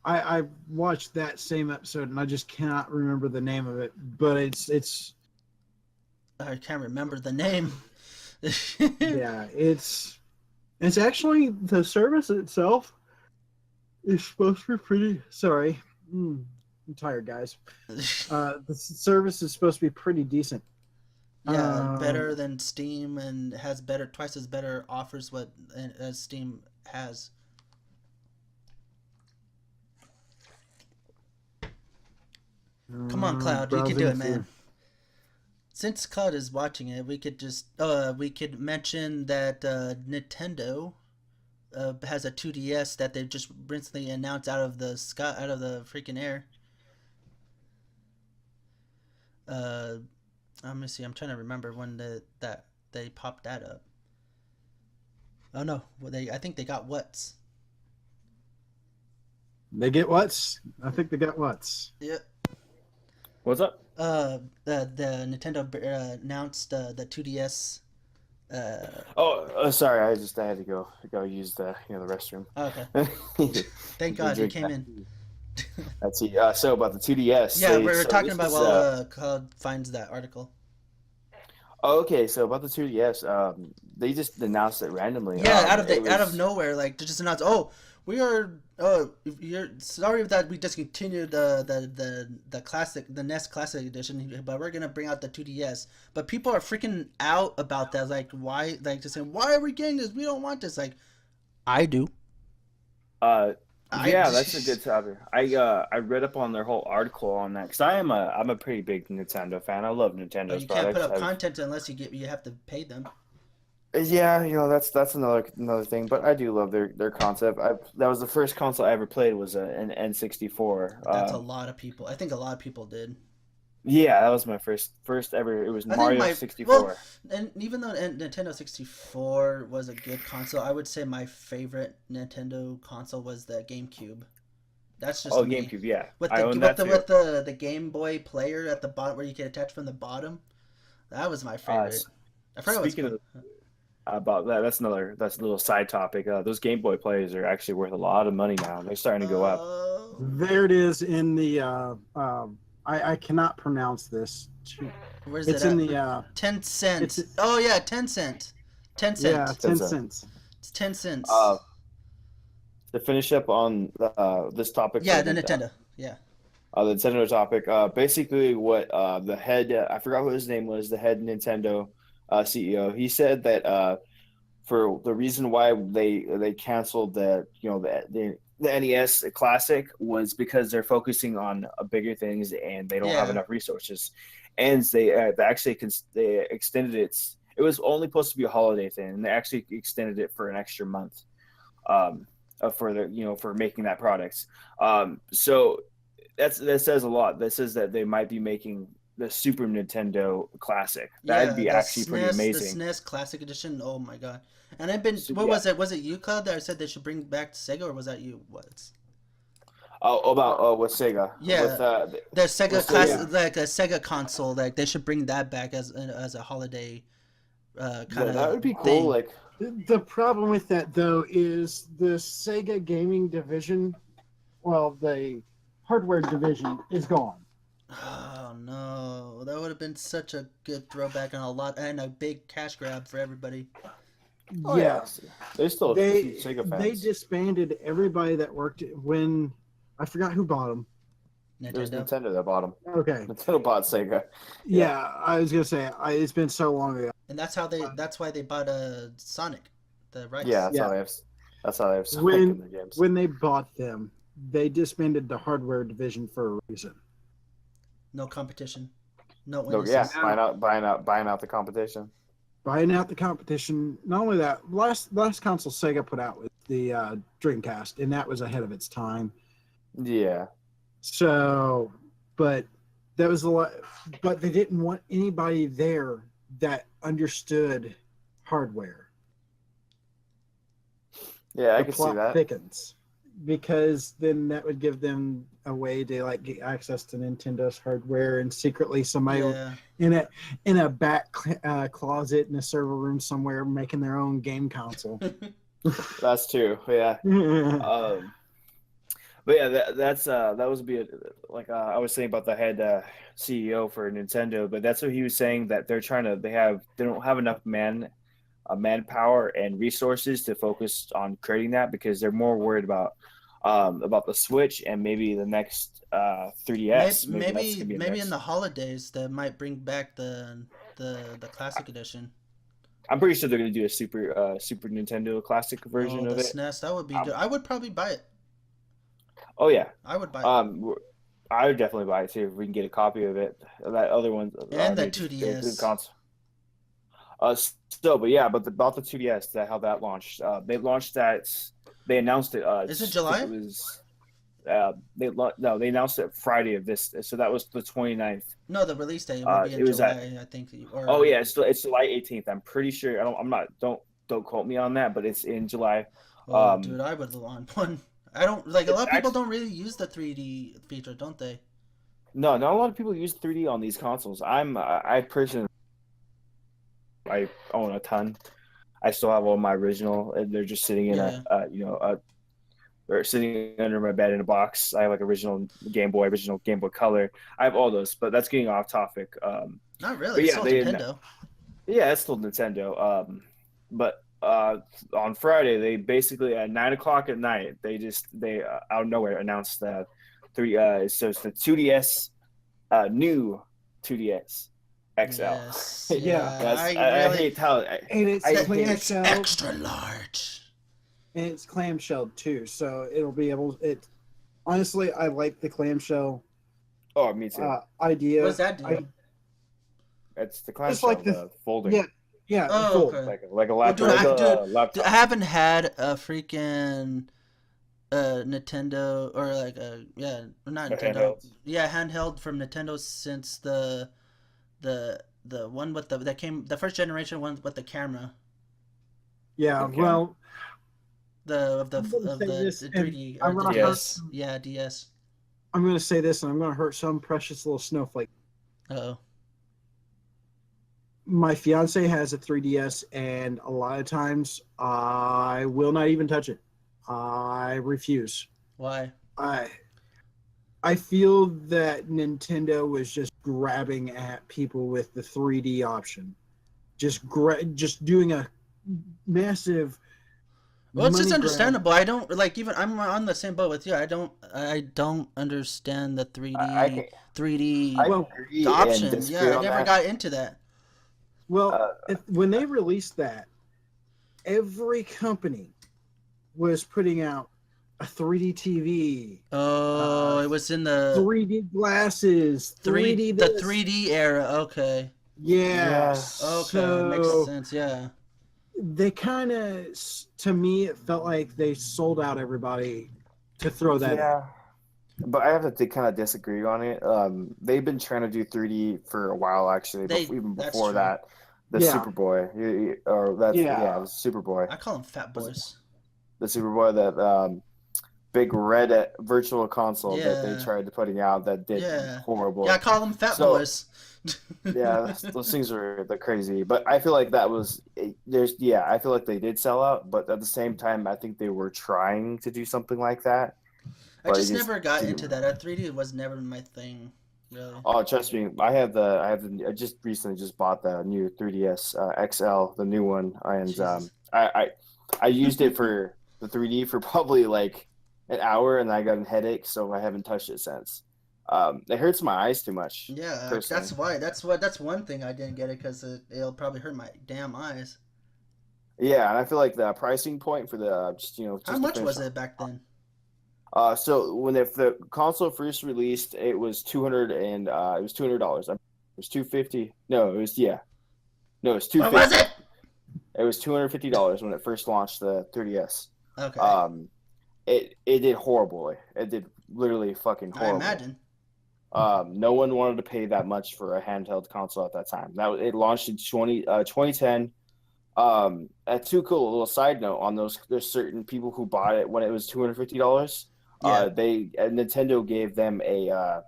I watched that same episode and I just cannot remember the name of it, but it's. I can't remember the name. Yeah, it's actually the service itself is supposed to be pretty. Sorry. I'm tired, guys. The service is supposed to be pretty decent. Yeah, better than Steam and has twice as better offers as Steam has. Come on, Cloud, you can do it, man. Since Cloud is watching it, we could just mention that Nintendo has a 2DS that they just recently announced out of the freaking air. Let me see. I'm trying to remember when that they popped that up. Oh no, I think they got what's. They get what's? I think they got what's. Yeah. What's up? The Nintendo announced the 2DS. Sorry. I had to go use the restroom. Okay. Thank God you came in. Let's see. So about the 2DS. Yeah, we're talking about while Cloud finds that article. Okay, so about the 2DS, they just announced it randomly. Yeah, out of nowhere, like they just announced, you're sorry that we discontinued the classic, the NES Classic Edition, but we're gonna bring out the 2DS. But people are freaking out about that. Like, why? Like, just saying, why are we getting this? We don't want this. Like, I do. Yeah, that's a good topic. I read up on their whole article on that because I'm a pretty big Nintendo fan. I love Nintendo's products. You can't put up content unless you have to pay them. Yeah, that's another thing. But I do love their concept. That was the first console I ever played was an N64. That's a lot of people. I think a lot of people did. Yeah, that was my first ever. It was Mario 64. Well, and even though Nintendo 64 was a good console, I would say my favorite Nintendo console was the GameCube. That's just me. GameCube, yeah. With the Game Boy player at the bottom where you can attach from the bottom. That was my favorite. I forgot speaking about that, that's a little side topic. Those Game Boy players are actually worth a lot of money now. They're starting to go up. There it is in the I cannot pronounce this. Where's it's it in the 10 cents. 10 cents. 10 cents. Yeah, 10 cents. It's 10 cents. To finish up on this topic. Yeah, the Nintendo. The Nintendo topic. Basically, what the head, I forgot what his name was, the head Nintendo CEO. He said that for the reason why they canceled the NES Classic was because they're focusing on bigger things and they don't have enough resources. And they extended it. It was only supposed to be a holiday thing, and they actually extended it for an extra month, for making that product. So that says a lot. That says that they might be making the Super Nintendo Classic. That'd be actually pretty amazing. The SNES Classic Edition. Oh my god! And I've been. What was it? Was it you, Cloud, that said they should bring back Sega, or was that you? What? With Sega. Yeah, with, the Sega Classic, like a Sega console. Like they should bring that back as a holiday kind of. That would be cool. Thing. Like the problem with that though is the Sega gaming division. Well, the hardware division is gone. Oh no, that would have been such a good throwback and a big cash grab for everybody. Yeah. There's still Sega fans. They disbanded everybody that worked when I forgot who bought them. It was Nintendo that bought them. Okay. Nintendo bought Sega. Yeah, I was gonna say it's been so long ago. And that's why they bought Sonic, the rights. Yeah, that's how they have Sonic in their games. When they bought them, they disbanded the hardware division for a reason. No competition. No. Yeah, buying out the competition. Buying out the competition. Not only that, last console Sega put out was the Dreamcast, and that was ahead of its time. Yeah. So, but that was a lot. But they didn't want anybody there that understood hardware. Yeah, I can see that. Thickens, because then that would give them a way to get access to Nintendo's hardware, and secretly somebody in a back closet in a server room somewhere making their own game console. That's true. Yeah. But yeah, that was I was saying about the head CEO for Nintendo, but that's what he was saying, that they're they don't have enough manpower and resources to focus on creating that, because they're more worried about the Switch and maybe the next 3DS. Maybe in the holidays they might bring back the Classic Edition. I'm pretty sure they're going to do a Super Nintendo Classic version of it. SNES, that would be good. I would probably buy it. Oh yeah, I would buy it. I would definitely buy it too if we can get a copy of it. That other one and the 2DS console. But about the 2DS, how that launched. They launched that. They announced it. Is it July? It was. They announced it Friday of this, so that was the 29th. No, the release date would be in July, I think. It's July 18th. I'm pretty sure. Don't quote me on that, but it's in July. Oh, dude, I would want one. I don't a lot of people don't really use the 3D feature, don't they? No, not a lot of people use 3D on these consoles. I personally, I own a ton. I still have all my original, and they're just sitting in they're sitting under my bed in a box. I have original Game Boy Color. I have all those, but that's getting off topic. Not really. It's still Nintendo. Yeah, it's still Nintendo. But on Friday, they basically at 9:00 at night, they out of nowhere announced that it's the 2DS, new 2DS XL. Yes. Yeah, I hate how it's extra large. And it's clamshell too, so it'll be able. Honestly, I like the clamshell. Oh, me too. Idea. What's that do? It's the clamshell, like the folding. Yeah. Oh, okay. Like a laptop. Laptop. I haven't had a freaking Nintendo or not Nintendo. Handheld from Nintendo since the one with the first generation one with the camera. Yeah, well. The 3D DS. Yeah, DS. I'm going to say this, and I'm going to hurt some precious little snowflake. Uh-oh. My fiance has a 3DS, and a lot of times I will not even touch it. I refuse. Why? I feel that Nintendo was just grabbing at people with the 3D option, just doing a massive. Well, it's just understandable. I don't I'm on the same boat with you. I don't understand the 3D option. Yeah, I never got into that. Well, when they released that, every company was putting out a 3D TV. Oh, it was in the 3D glasses, 3D the 3D era. Okay. Yes. Okay, makes sense. Yeah. They kind of, to me, it felt like they sold out everybody to throw that in. But I have to kind of disagree on it. They've been trying to do 3D for a while, actually. Even before that, the Superboy, the Superboy. I call them Fat Boys. The Superboy, that big red virtual console that they tried putting out that did horrible. Yeah, I call them Fat Boys. Yeah, those things are crazy. But I feel like I feel like they did sell out. But at the same time, I think they were trying to do something like that. I just never got into that. 3D was never my thing, really. Oh, trust me, I just recently bought the new 3DS XL, the new one, and I used it for the 3D for probably like an hour, and I got a headache, so I haven't touched it since. It hurts my eyes too much. Yeah, personally. That's why. That's one thing I didn't get it, because it'll probably hurt my damn eyes. Yeah, and I feel like the pricing point for the how much was it back then? So when the console first released, it was $200 and it was $200. It was $250. No, it was $250. What was it? It was $250 when it first launched, the 3DS. Okay. It did horribly. It did literally fucking horrible. I imagine. No one wanted to pay that much for a handheld console at that time. It launched in 2010. A too cool little side note on those. There's certain people who bought it when it was $250. Yeah. Nintendo gave them a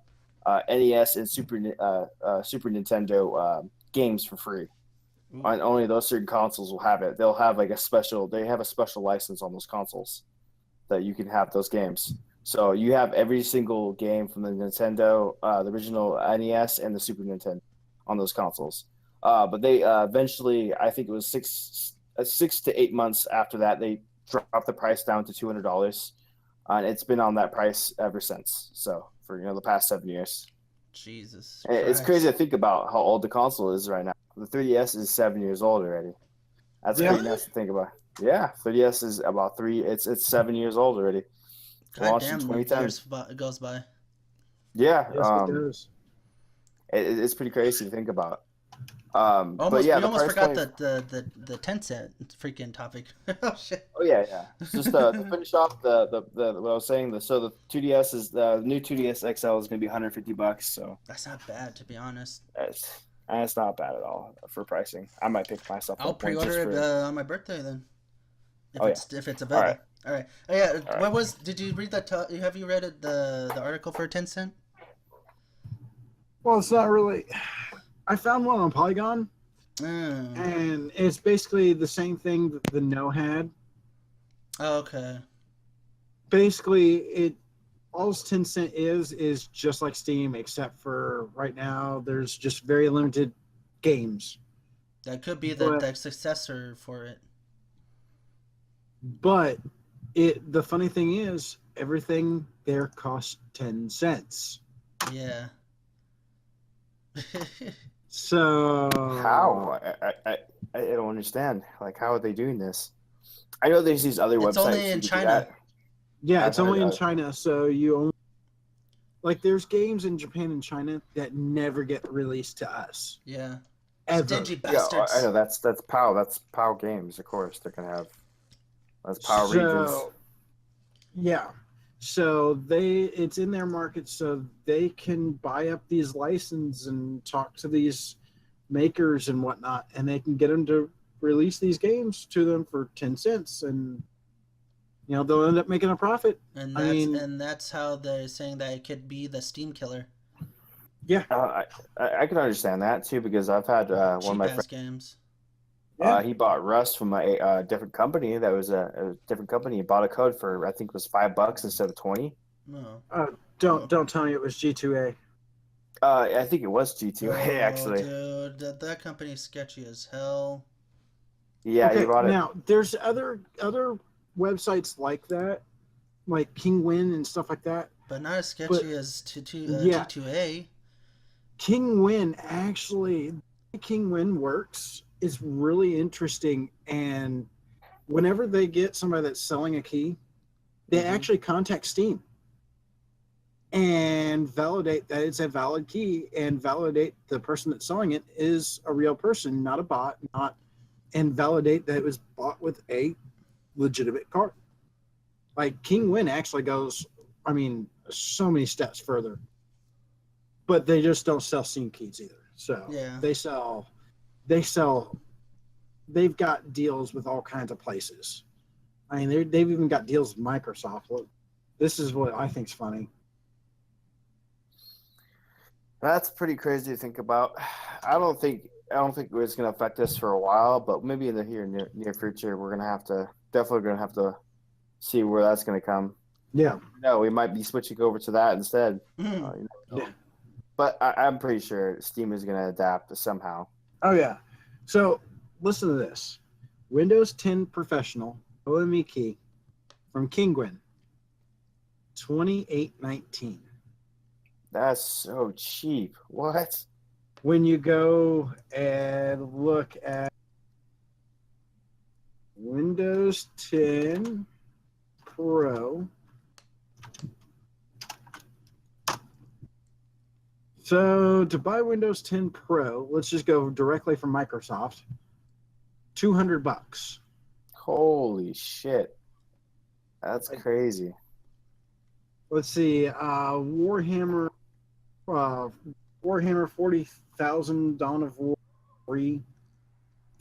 NES and Super Nintendo games for free. And only those certain consoles will have it. They'll have like a special license on those consoles that you can have those games. So you have every single game from the Nintendo, the original NES and the Super Nintendo on those consoles. But they eventually, I think it was 6 to 8 months after that, they dropped the price down to $200. And it's been on that price ever since. So for the past 7 years. Jesus. It's crazy to think about how old the console is right now. The 3DS is 7 years old already. That's pretty nuts to think about. Yeah, 3DS is about 3. It's 7 years old already. God damn, 2010. Years goes by. Yeah. Yes, it does. It's pretty crazy to think about. We almost forgot the Tencent freaking topic. Oh shit. Oh yeah. Just to finish off the what I was saying. So the 2DS is the new 2DS XL is going to be $150. So that's not bad, to be honest. It's not bad at all for pricing. I might pick myself up. I'll pre-order it on my birthday then. If it's available. All right. Oh, yeah. Right. Did you read that? Have you read the article for Tencent? Well, it's not really. I found one on Polygon, and it's basically the same thing that the No had. Oh, okay. Basically, all Tencent is just like Steam, except for right now there's just very limited games. That could be the successor for it. But the funny thing is, everything there costs 10 cents. Yeah. So how? I don't understand. Like, how are they doing this? I know there's these other websites. It's only in China. Yeah, it's only in China. So you only there's games in Japan and China that never get released to us. Yeah. Ever. Stingy bastards. Yeah, I know that's PAL. That's PAL Games, of course. They're gonna have that's PAL regions. Yeah. So it's in their market, so they can buy up these licenses and talk to these makers and whatnot, and they can get them to release these games to them for 10 cents, and they'll end up making a profit. And that's how they're saying that it could be the Steam killer. Yeah, I can understand that too, because I've had one of my friends. Games. Yeah. He bought Rust from a different company. That was a different company. He bought a code for, I think it was $5 instead of 20. No. Don't tell me it was G2A. I think it was G2A actually. Dude, that company's sketchy as hell. Yeah, okay, he bought it. Now there's other websites like that, like Kingwin and stuff like that. But not as sketchy as G2A. Kingwin actually, Kingwin works. Is really interesting, and whenever they get somebody that's selling a key, they actually contact Steam and validate that it's a valid key, and validate the person that's selling it is a real person, not a bot, and validate that it was bought with a legitimate card. Like Kingwin actually goes, so many steps further. But they just don't sell Steam keys either. So they've got deals with all kinds of places. I mean, they've even got deals with Microsoft. Look, this is what I think's funny. That's pretty crazy to think about. I don't think it's going to affect us for a while, but maybe in the near future, we're definitely going to have to see where that's going to come. Yeah. No, we might be switching over to that instead. Yeah. But I'm pretty sure Steam is going to adapt somehow. Oh, yeah. So listen to this. Windows 10 Professional OME key from Kinguin, $28.19. That's so cheap. What? When you go and look at Windows 10 Pro, so to buy Windows 10 Pro, let's just go directly from Microsoft, $200. Holy shit. That's crazy. Let's see, Warhammer 40,000 Dawn of War 3,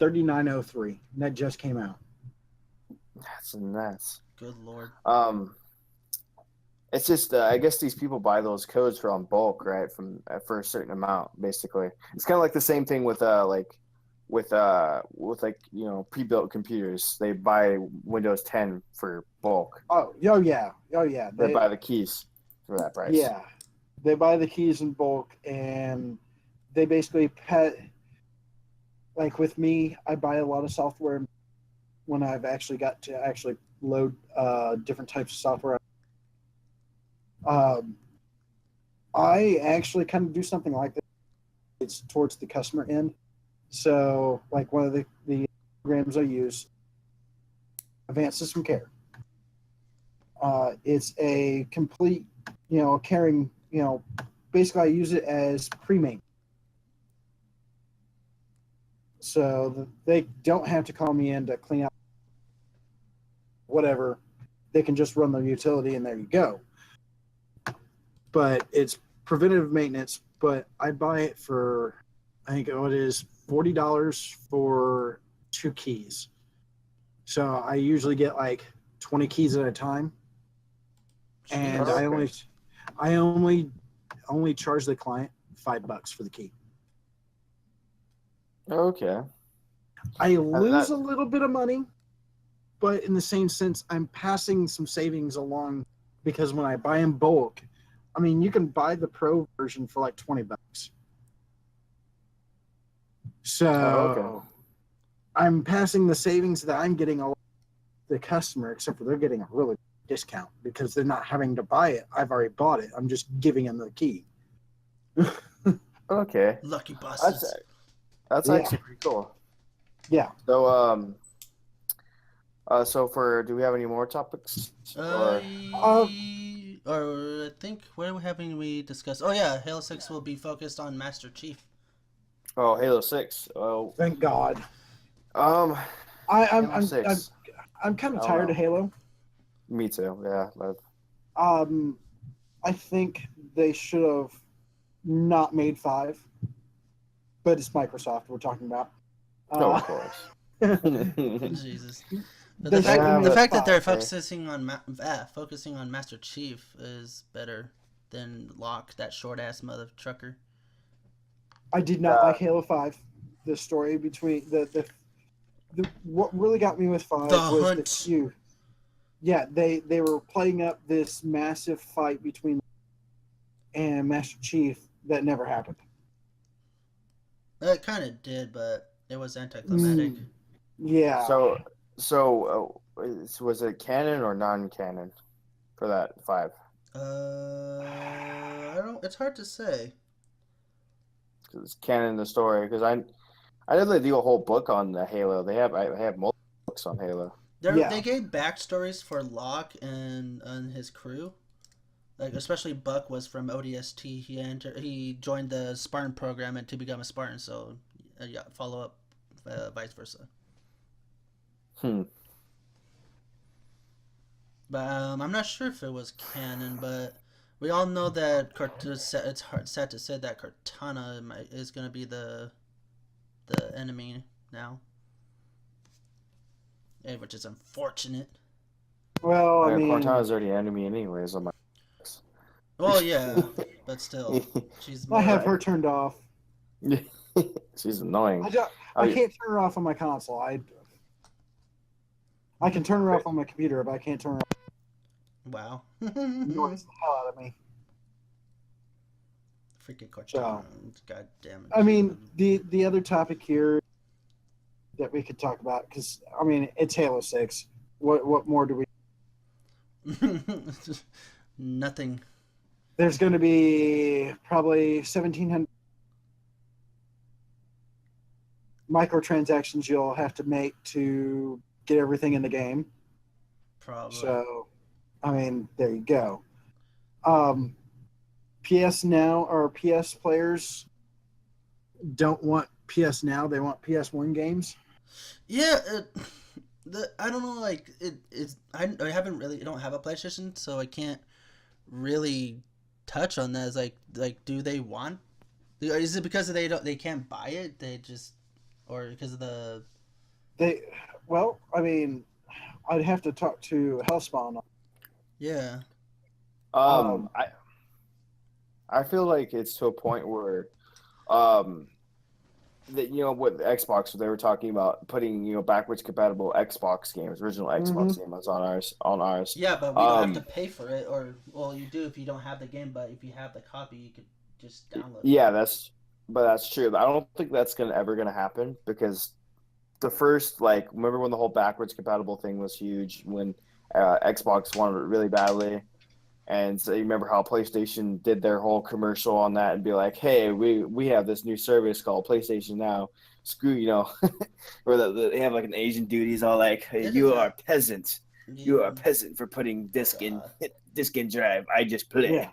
$39.03. That just came out. That's nuts. Good Lord. It's just I guess these people buy those codes for on bulk, right? For a certain amount, basically. It's kind of like the same thing with pre-built computers. They buy Windows 10 for bulk. Oh yeah. They buy the keys for that price. Yeah, they buy the keys in bulk, and they basically like with me, I buy a lot of software when I've actually got to actually load different types of software. I actually kind of do something like this. It's towards the customer end. So, like one of the programs I use, Advanced System Care. It's a complete, caring, basically I use it as pre-made. So they don't have to call me in to clean up whatever. They can just run the utility and there you go. But it's preventative maintenance, but I buy it for, I think it is $40 for 2 keys. So I usually get like 20 keys at a time. And I only charge the client $5 for the key. Okay. I lose a little bit of money, but in the same sense, I'm passing some savings along because when I buy in bulk, I mean, you can buy the Pro version for like $20. So I'm passing the savings that I'm getting along the customer, except for they're getting a really discount because they're not having to buy it. I've already bought it. I'm just giving them the key. Okay. Lucky bastards. That's actually pretty cool. Yeah. So do we have any more topics? Or I think what are we having we discuss? Oh yeah, Halo 6 will be focused on Master Chief. Oh, Halo 6. Oh, thank God. I'm kind of tired of Halo. Me too. Yeah. I think they should have not made 5, but it's Microsoft we're talking about. Of course. Jesus. The fact that they're focusing on Master Chief is better than Locke, that short ass mother trucker. I did not like Halo 5. The story between the what really got me with 5 was the queue. Yeah, they were playing up this massive fight between and Master Chief that never happened. It kind of did, but it was anticlimactic. Yeah. So was it canon or non-canon for that 5? It's hard to say. It's canon in the story because I know they do a whole book on the Halo. I have multiple books on Halo. They gave backstories for Locke and his crew. Like especially Buck was from ODST. He joined the Spartan program and to become a Spartan. So follow up, vice versa. But I'm not sure if it was canon, but We all know that it's sad to say that Cortana is going to be the enemy now, which is unfortunate. Well, I mean, Cortana's already an enemy anyways. On my. Well, yeah, but still, she's. I have her turned off. She's annoying. I can't turn her off on my console. I can turn her off on my computer, but I can't turn her off. Wow. Annoys the hell out of me. Freaking Cortana. God damn it. I mean, the other topic here that we could talk about, because, I mean, it's Halo 6. What more do we... Nothing. There's going to be probably 1,700 microtransactions you'll have to make to get everything in the game. Probably. So, I mean, there you go. PS Now or PS players don't want PS Now. They want PS1 games. Yeah, I don't know. Like I don't have a PlayStation, so I can't really touch on that. It's like, do they want? Is it because they can't buy it? They just, or because of the? Well, I mean, I'd have to talk to Hellspawn. Yeah. I feel like it's to a point where, that with Xbox, they were talking about putting backwards compatible Xbox games, original Xbox games on ours. Yeah, but we don't have to pay for it, or you do if you don't have the game, but if you have the copy, you could just download it. Yeah, that's true. I don't think that's ever gonna happen because the first remember when the whole backwards compatible thing was huge when Xbox wanted it really badly. And so you remember how PlayStation did their whole commercial on that and be like, hey, we have this new service called PlayStation Now. Screw, where they have like an Asian dude. He's all like, hey, you are a peasant. Yeah. You are a peasant for putting disc in drive. I just play.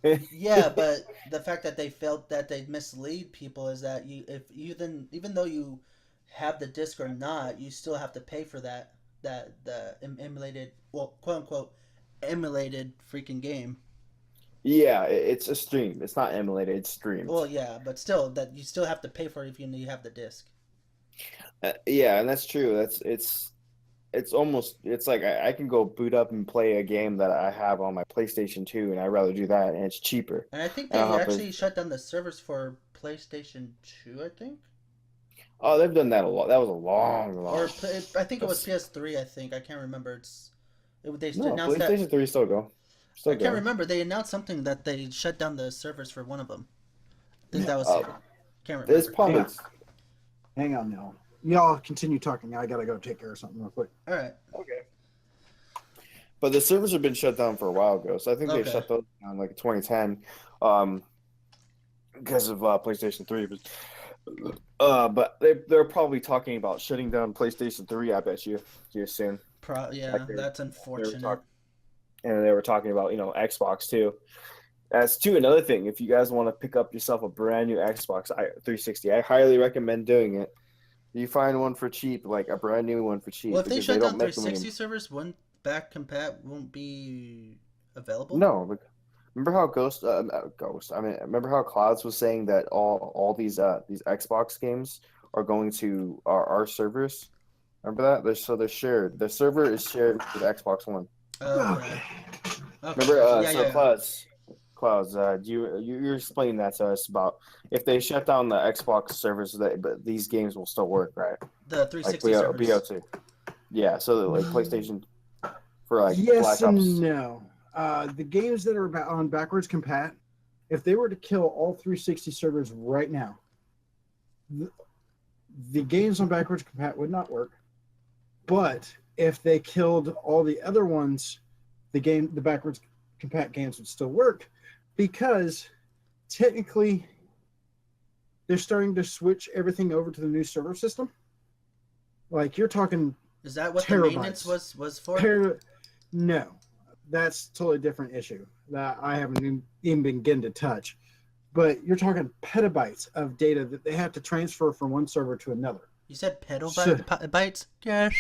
Yeah. Yeah, but the fact that they felt that they mislead people is that even though you have the disc or not, you still have to pay for the emulated, quote unquote, emulated freaking game. Yeah, it's a stream. It's not emulated, it's streamed. Well, yeah, but still, that you still have to pay for it if you have the disc. Yeah, and that's true. It's like I can go boot up and play a game that I have on my PlayStation 2, and I'd rather do that, and it's cheaper. And I think they actually shut down the servers for PlayStation 2, I think. Oh, they've done that a lot. That was a long. Or I think it was PS3, I think. I can't remember. PlayStation 3 still go. I can't remember. They announced something that they shut down the servers for one of them. I think that was. Can't remember. There's probably. Hang on now. Y'all continue talking. I gotta go take care of something real quick. All right. Okay. But the servers have been shut down for a while ago, so I think they shut those down like 2010, because of PlayStation 3. But they're probably talking about shutting down PlayStation 3. I bet you soon. That's unfortunate. And they were talking about Xbox too. As to another thing, if you guys want to pick up yourself a brand new Xbox 360, I highly recommend doing it. You find one for cheap, like a brand new one for cheap. Well, if they shut down 360 servers, won't back compat won't be available? No, remember how remember how Clouds was saying that all these Xbox games are going to our servers. Remember that? They're shared. The server is shared with Xbox One. Okay. Remember? Clouds. You explained that to us about if they shut down the Xbox servers, but these games will still work, right? The 360 servers. BO2. Yeah. So like PlayStation for like yes Black Ops. And no. The games that are on backwards compat, if they were to kill all 360 servers right now, the games on backwards compat would not work. But if they killed all the other ones, the backwards compat games would still work because technically they're starting to switch everything over to the new server system. Like you're talking. Is that what terabytes. The maintenance was for? No, that's a totally different issue that I haven't even begun to touch. But you're talking petabytes of data that they have to transfer from one server to another. You said petabytes? Yes.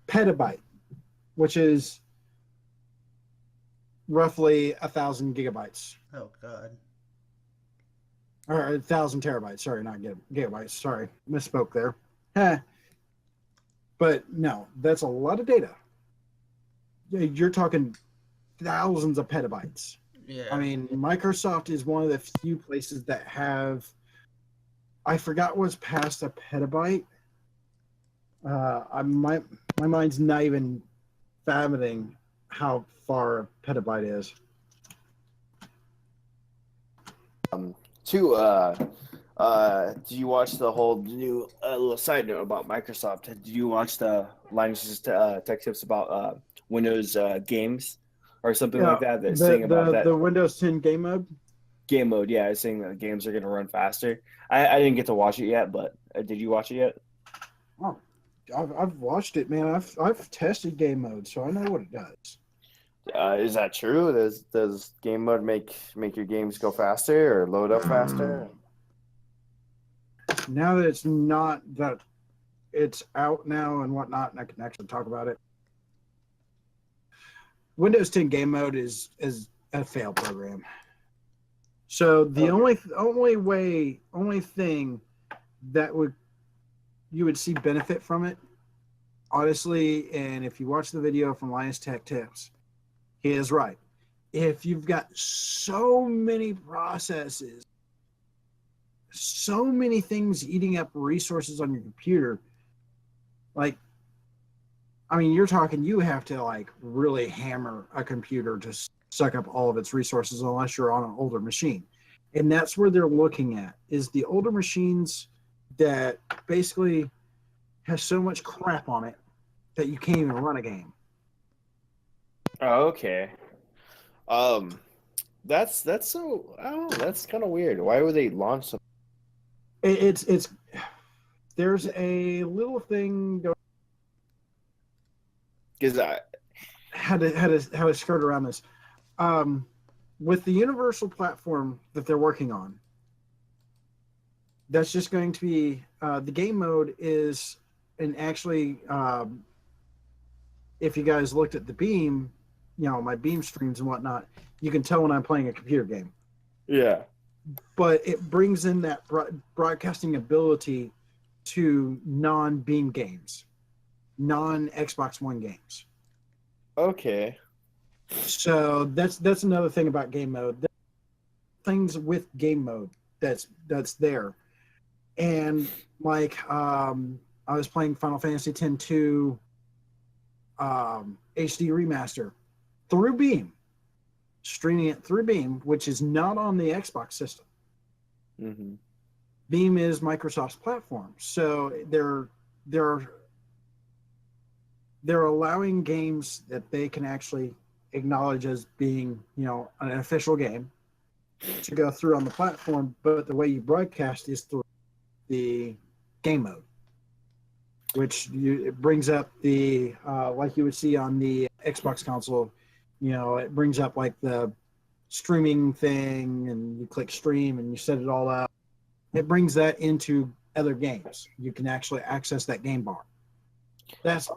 Petabyte, which is roughly 1,000 gigabytes. Oh God. Or 1,000 terabytes. Sorry, not gigabytes. Sorry, misspoke there. Heh. But no, that's a lot of data. You're talking thousands of petabytes. Yeah. I mean, Microsoft is one of the few places that have. I forgot what's past a petabyte. My mind's not even fathoming how far a petabyte is. Did you watch the whole new little side note about Microsoft? Did you watch the Linus's tech tips about Windows games or something like that? That's saying about that the Windows 10 game mode. Game mode, yeah, it's saying that the games are going to run faster. I didn't get to watch it yet, but did you watch it yet? Oh, I've watched it, man. I've tested game mode, so I know what it does. Is that true? Does game mode make your games go faster or load up faster? Now that it's not that it's out now and whatnot, and I can actually talk about it. Windows 10 game mode is a failed program. So the only thing that you would see benefit from it, honestly, and if you watch the video from Linus Tech Tips, he is right. If you've got so many processes, so many things eating up resources on your computer, like, I mean, you're talking, you have to like really hammer a computer to suck up all of its resources unless you're on an older machine. And that's where they're looking at, is the older machines that basically has so much crap on it that you can't even run a game. Oh, okay. That's so, I don't know, that's kind of weird. Why would they launch something? It's there's a little thing going. Because I how to skirt around this. With the universal platform that they're working on, that's just going to be the game mode is, and actually, if you guys looked at the Beam, my Beam streams and whatnot, you can tell when I'm playing a computer game. Yeah. But it brings in that broadcasting ability to non-Beam games, non-Xbox One games. Okay. So that's another thing about game mode. Things with game mode that's there. And like I was playing Final Fantasy X-2 HD remaster through Beam, streaming it through Beam, which is not on the Xbox system. Mm-hmm. Beam is Microsoft's platform, so they're allowing games that they can actually acknowledge as being, an official game to go through on the platform, but the way you broadcast is through the game mode, which it brings up the like you would see on the Xbox console. It brings up like the streaming thing, and you click stream and you set it all up. It brings that into other games. You can actually access that game bar. That's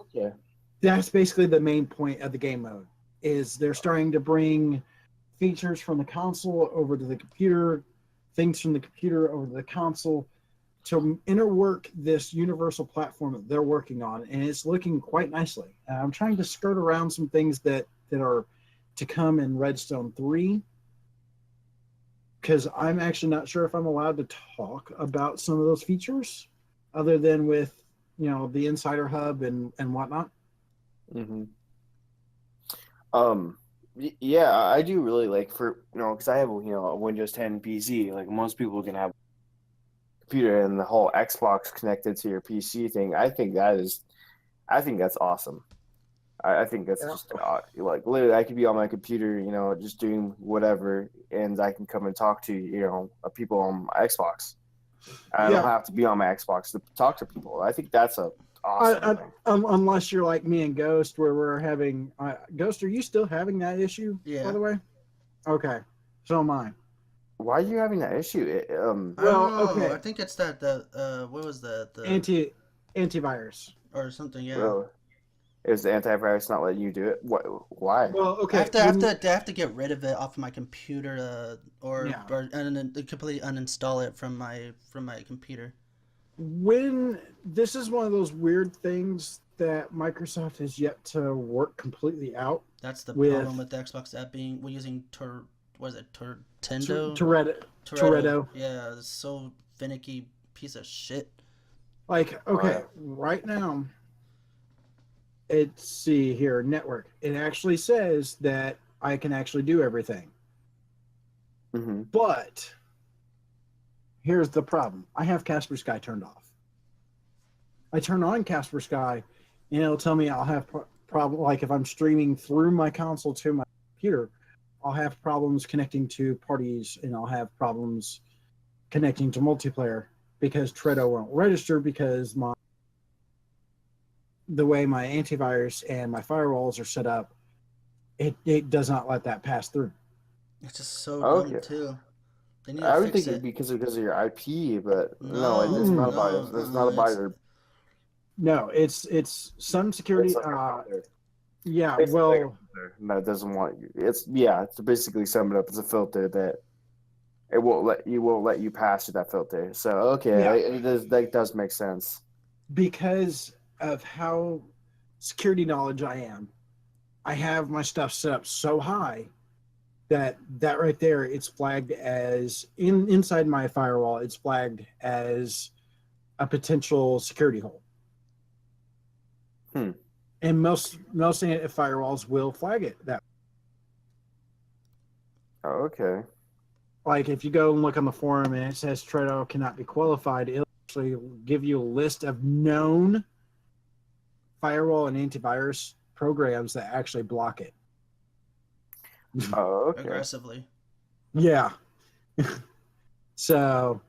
basically the main point of the game mode. Is they're starting to bring features from the console over to the computer, things from the computer over to the console, to interwork this universal platform that they're working on, and it's looking quite nicely. I'm trying to skirt around some things that are to come in Redstone 3, because I'm actually not sure if I'm allowed to talk about some of those features, other than with the Insider Hub and whatnot. Mm-hmm. Yeah, I do really like because I have a Windows 10 PC. Like most people can have a computer, and the whole Xbox connected to your PC thing. I think that's awesome. I think that's just like literally I could be on my computer, just doing whatever, and I can come and talk to people on my Xbox. I don't have to be on my Xbox to talk to people. I think that's a awesome thing. Unless you're like me and Ghost, where we're having Ghost, are you still having that issue? Yeah. By the way, okay, so am I. Why are you having that issue? Okay. I think it's that what was the antivirus or something? Yeah. Well, Is the antivirus not letting you do it? What? Why? Well, okay. I have to get rid of it off my computer, or completely uninstall it from my computer. When this is one of those weird things that Microsoft has yet to work completely out. That's the problem with the Xbox app we're using Toretto. Yeah, it's so finicky piece of shit. Like, okay, right now, let's see here, network. It actually says that I can actually do everything. Mm-hmm. But here's the problem. I have Kaspersky Sky turned off. I turn on Kaspersky Sky, and it'll tell me I'll have problem. Like if I'm streaming through my console to my computer, I'll have problems connecting to parties, and I'll have problems connecting to multiplayer because Toretto won't register because the way my antivirus and my firewalls are set up, it does not let that pass through. It's just so dumb too. I would think it'd be because of your IP, but no, it's not about it. It's not about it. No, it's some security. It's like yeah, it's well, that doesn't want you. It's to basically sum it up. It's a filter that it won't let you pass through that filter. So okay, that does make sense. Because of how security knowledge I am, I have my stuff set up so high that right there, it's flagged as inside my firewall. It's flagged as a potential security hole. And most firewalls will flag it that. Oh, okay. Like if you go and look on the forum and it says Toretto cannot be qualified, it'll actually give you a list of known firewall and antivirus programs that actually block it. Oh, okay. Aggressively. Yeah. So.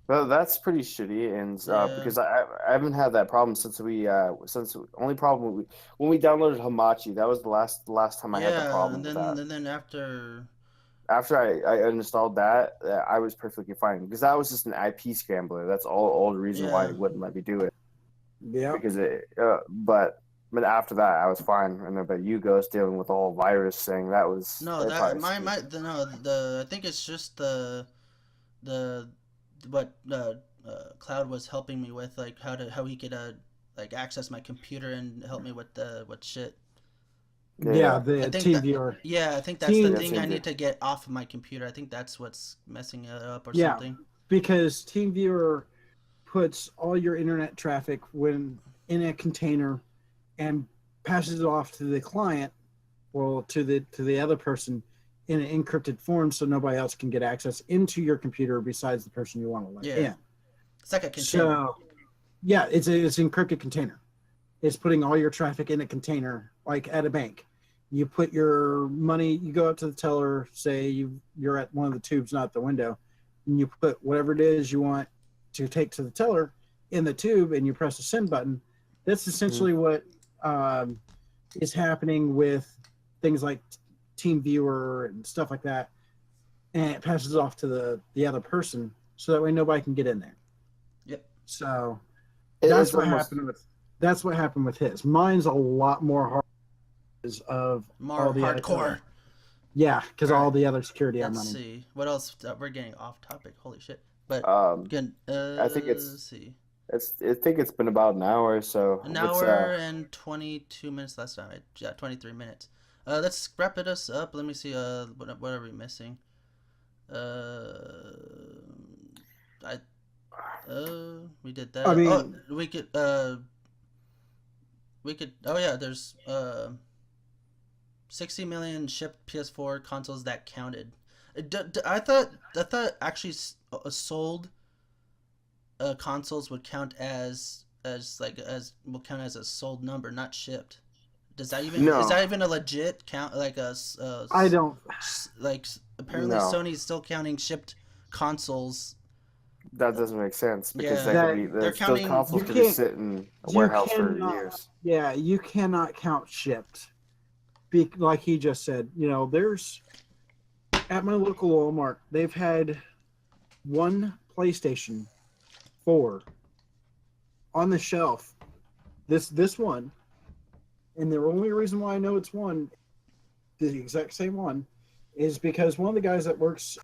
Well, that's pretty shitty, and because I haven't had that problem since when we downloaded Hamachi. That was the last time I had the problem with that. And then after I uninstalled that, I was perfectly fine because that was just an IP scrambler. That's all the reason why it wouldn't let me do it. Yeah. Because but after that I was fine, and then but Hugo's dealing with the whole virus thing. That was I think it's just what Cloud was helping me with, like how he could like access my computer and help me with what shit. Yeah, the TeamViewer. I think that's the thing I need to get off of my computer. I think that's what's messing it up or something. Because TeamViewer puts all your internet traffic in a container and passes it off to the client or to the other person in an encrypted form, so nobody else can get access into your computer besides the person you want to let in. It's like a container. So, it's an encrypted container. It's putting all your traffic in a container, like at a bank. You put your money, you go up to the teller, say you're at one of the tubes, not the window, and you put whatever it is you want to take to the teller in the tube, and you press the send button. That's essentially what is happening with things like TeamViewer and stuff like that, and it passes off to the other person, so that way nobody can get in there. Yep. So that's what happened with his. Mine's a lot more hard. More hardcore. Because all the other security I'm running. Let's see what else. We're getting off topic. Holy shit! But again, I think let's see. I think it's been about an hour or so. An hour and 22 minutes last time. 23 minutes. Let's wrap it up. Let me see. What are we missing? We did that. I mean, we could. Oh yeah, there's 60 million shipped PS4 consoles that counted. I thought actually sold consoles would count as a sold number, not shipped. Is that even a legit count? Like I don't. Like apparently Sony's still counting shipped consoles. That doesn't make sense because they're counting. Those consoles could just sit in a warehouse for years. Yeah, you cannot count shipped. Like he just said, there's at my local Walmart, they've had one PlayStation 4 on the shelf. This one And the only reason why I know it's one, the exact same one, is because one of the guys that works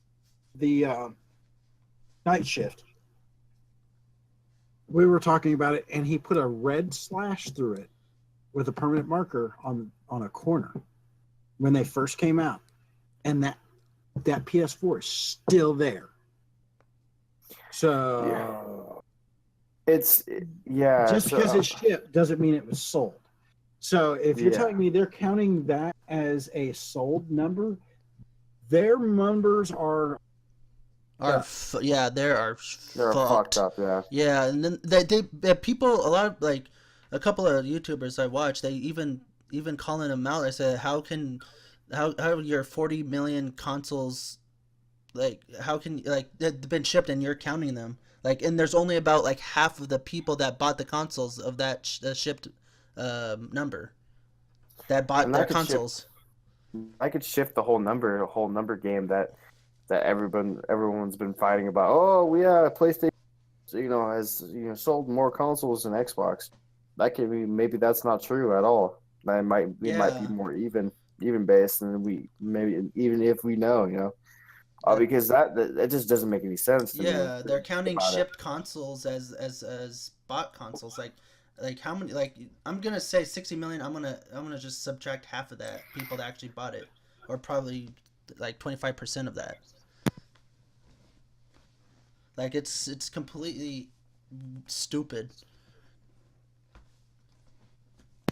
the night shift, we were talking about it, and he put a red slash through it with a permanent marker on a corner when they first came out, and that PS4 is still there. So it's just because it's shipped doesn't mean it was sold. So if you're telling me they're counting that as a sold number, their numbers are they're fucked up. Yeah, and then they people, a lot of, like, a couple of YouTubers I watched, they even calling them out. I said, how your 40 million consoles, like, how can, like, they've been shipped and you're counting them, like, and there's only about like half of the people that bought the consoles of that shipped number that bought their consoles. I could shift the whole number game that everyone's been fighting about. Oh yeah, PlayStation, has sold more consoles than Xbox. That could be, maybe that's not true at all. That might be more even based than we maybe, even if we know, because that just doesn't make any sense to me. Yeah, they're counting shipped consoles as bought consoles. Like how many? Like, I'm gonna say 60 million. I'm gonna just subtract half of that, people that actually bought it, or probably like 25% of that. Like, it's completely stupid.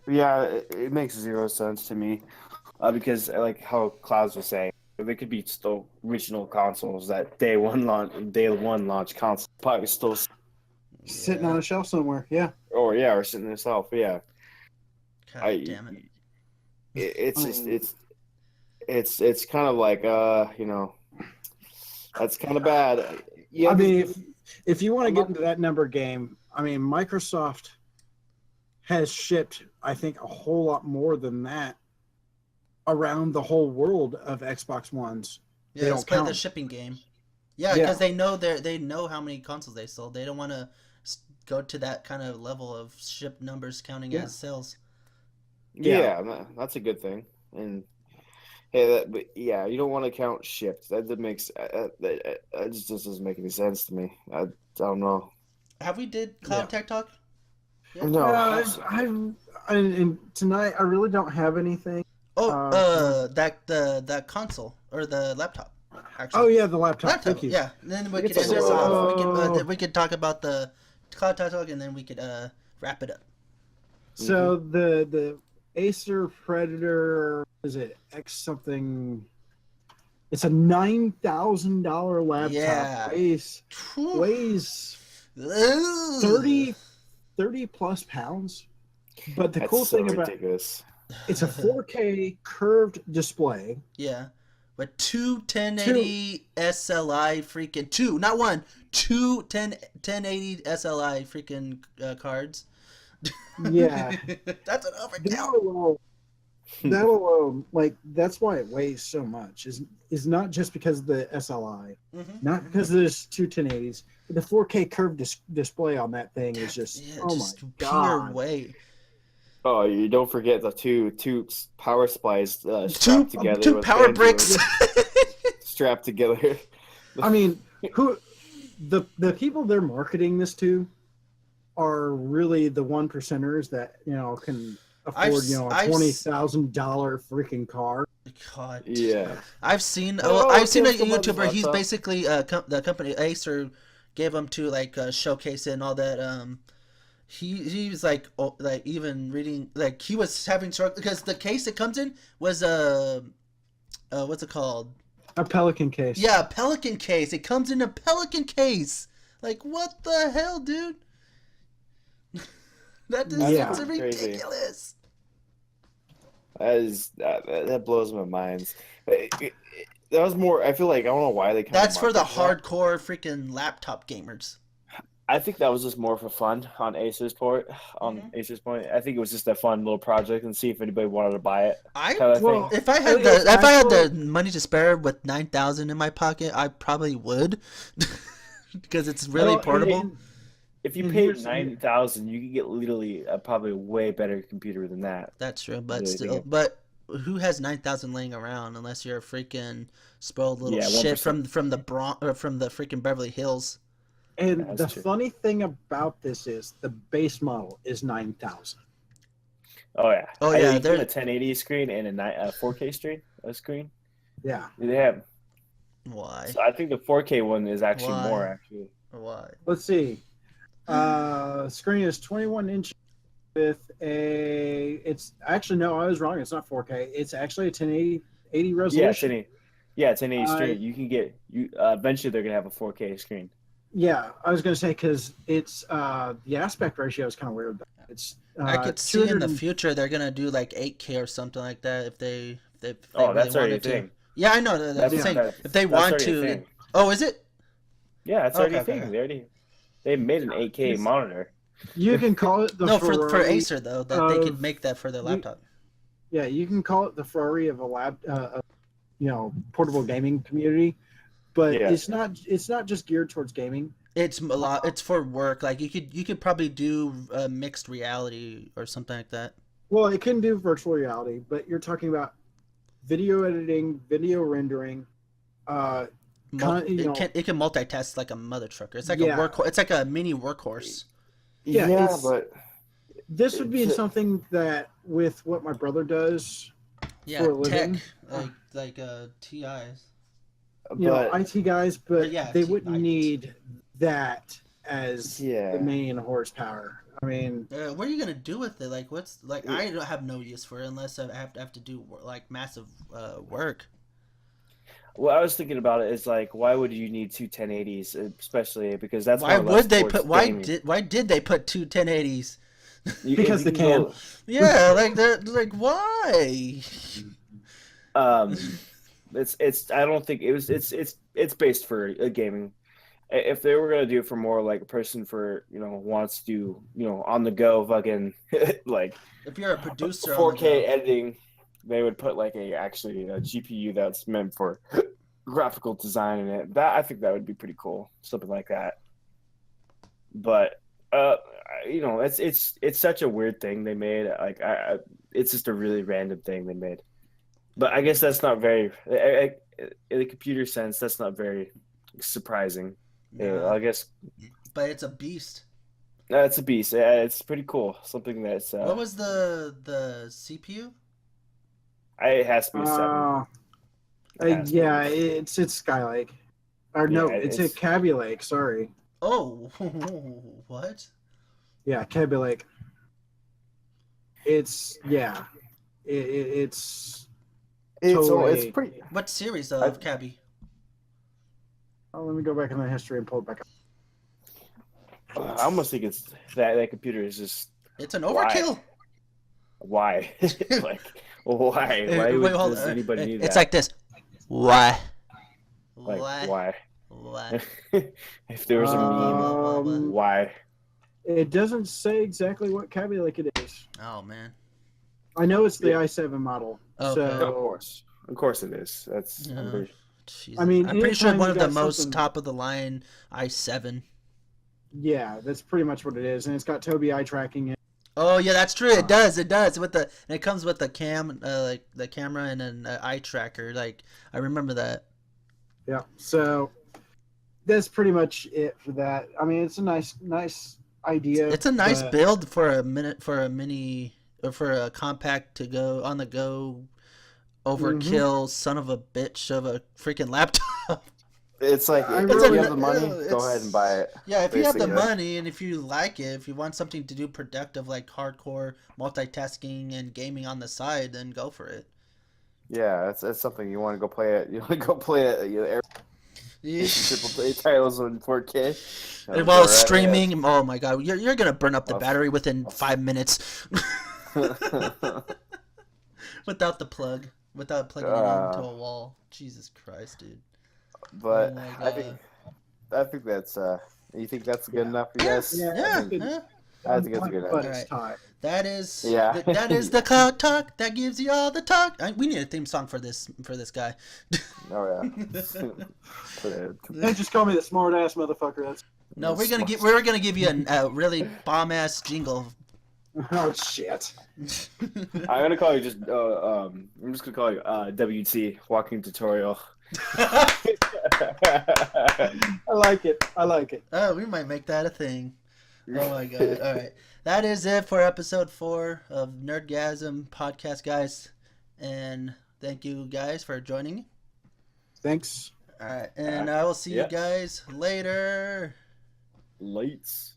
Yeah, it makes zero sense to me, because like how Clouds was saying, they could be still original consoles that day one launch consoles, probably still sitting on a shelf somewhere. Yeah. Or sitting on a shelf. Yeah. God damn it. It's kind of like that's kind of bad. Yeah. I mean, if you want to get into that number game, I mean, Microsoft has shipped, I think, a whole lot more than that around the whole world of Xbox Ones. Yeah, let's play the shipping game. Yeah, because they know how many consoles they sold. They don't want to go to that kind of level of ship numbers counting as sales. Yeah, that's a good thing. And you don't want to count shipped. That just doesn't make any sense to me. I don't know. Have we did Cloud Tech Talk? Yeah. No. And tonight I really don't have anything. That console or the laptop. Actually. Oh yeah, the laptop. Thank you. Yeah, and then we could end this off. We could talk about the Cloud Tech Talk, and then we could wrap it up. So the Acer Predator, is it X something? It's a $9,000 laptop. Yeah. Weighs 30 plus pounds. But the cool thing about it's a 4K curved display. Yeah. With two 1080 SLI freaking two 1080 SLI freaking cards. Yeah. That's an overkill. That alone, like, that's why it weighs so much. Is not just because of the SLI, not because there's two 1080s. The 4K curved display on that thing is just my god. Pure weight. Oh, you don't forget the two power supplies strapped together. Two power bricks strapped together. I mean, the people they're marketing this to are really the 1%ers that can afford a $20,000 freaking car. God. Yeah. I've seen a YouTuber. He's basically the company Acer gave him to like showcase it and all that. He was like even reading, like, he was having trouble because the case it comes in was what's it called? A Pelican case. Yeah, a Pelican case. It comes in a Pelican case. Like, what the hell, dude? That's ridiculous. That blows my mind. That was more. I feel like I don't know why they. That's for the hardcore freaking laptop gamers. I think that was just more for fun on Acer's point. Acer's point, I think it was just a fun little project and see if anybody wanted to buy it. If I had the money to spare with $9,000 in my pocket, I probably would, because it's really portable. if you paid $9,000, you could get literally probably a way better computer than that. That's true, but still, but who has 9,000 laying around unless you're a freaking spoiled little shit from the freaking Beverly Hills? And the funny thing about this is the base model is 9,000. Oh yeah. Oh yeah. There's a 1080 screen and a 4K screen. Yeah. They have. Why? So I think the 4K one is actually more actually. Why? Let's see. Screen is 21 inches with it's actually, no, I was wrong. It's not 4K. It's actually a 1080 resolution. Yeah, 1080 screen. You can get eventually they're gonna have a 4K screen. Yeah, I was gonna say because it's the aspect ratio is kind of weird. It's I could see in the future they're gonna do like 8K or something like that if they really that's already a wanted thing. to. Yeah, I know. That's saying if they want to. Oh, is it? Yeah, it's already a thing. They made an 8K monitor. You can call it the Ferrari, for Acer though that they could make that for their laptop. Yeah, you can call it the Ferrari of a portable gaming community, but it's not just geared towards gaming. It's a lot. It's for work. Like you could probably do mixed reality or something like that. Well, it can do virtual reality, but you're talking about video editing, video rendering. It can multitask like a mother trucker. It's like a workhorse. It's like a mini workhorse. Yeah, but this would be something that with what my brother does for a living, like TIs. IT guys, but they wouldn't need that as the main horsepower. I mean, what are you gonna do with it? Like, I don't have no use for it unless I have to do like massive work. Well, I was thinking about it. It's like, why would you need two 1080s, especially because that's why did they put two 1080s? Because they can. Yeah, like they're like why? It's. I don't think it was. It's based for a gaming. If they were gonna do it for more like a person for wants to do on the go fucking like. If you're a producer, 4K editing. They would put like a GPU that's meant for graphical design in it. I think that would be pretty cool, something like that. But it's such a weird thing they made. Like it's just a really random thing they made. But I guess that's not very in the computer sense. That's not very surprising. No. I guess. But it's a beast. It's a beast. Yeah, it's pretty cool. Something that's. What was the CPU? It has to be a 7. It's Skylake. Or no, it's a Kaby Lake. Sorry. Oh, what? Yeah, Kaby Lake. It's it's pretty. What series of Kaby? Oh, let me go back in the history and pull it back up. I almost think it's that computer is just. It's an overkill. Why? Like. Why? Why does anybody need that? It's like this. Why? Like, why? If there was a meme, why? It doesn't say exactly what Kaby Lake it is. Oh, man. I know it's the i7 model. Okay. So... Of course it is. That's. I mean, I'm pretty sure one of the most top of the line i7. Yeah, that's pretty much what it is, and it's got Tobii eye tracking in. Oh yeah, that's true. It does. It comes with the like the camera and an eye tracker. Like I remember that. Yeah. So that's pretty much it for that. I mean, it's a nice idea. It's a nice build for a compact to go on the go overkill son of a bitch of a freaking laptop. It's like if you have the money, go ahead and buy it. Yeah, if you have the money and if you like it, if you want something to do productive like hardcore multitasking and gaming on the side, then go for it. Yeah, that's something you want to go play it. You want to go play it. Triple A titles in 4K. While streaming, oh my god, you're gonna burn up the battery within 5 minutes. Without the plug, without plugging it into a wall. Jesus Christ, dude. But I think that's you think that's good enough for you guys? Yeah. I think it's good enough. Right. That is the cloud talk that gives you all the talk. We need a theme song for this guy. Oh yeah. They just call me the smart ass motherfucker. No, we're gonna give you a really bomb ass jingle. Oh shit! I'm gonna call you just. I'm just gonna call you WT Walking Tutorial. I like it. Oh, we might make that a thing. Oh my god! All right, that is it for episode 4 of Nerdgasm Podcast, guys. And thank you guys for joining. Thanks. All right, and I will see you guys later. Lights.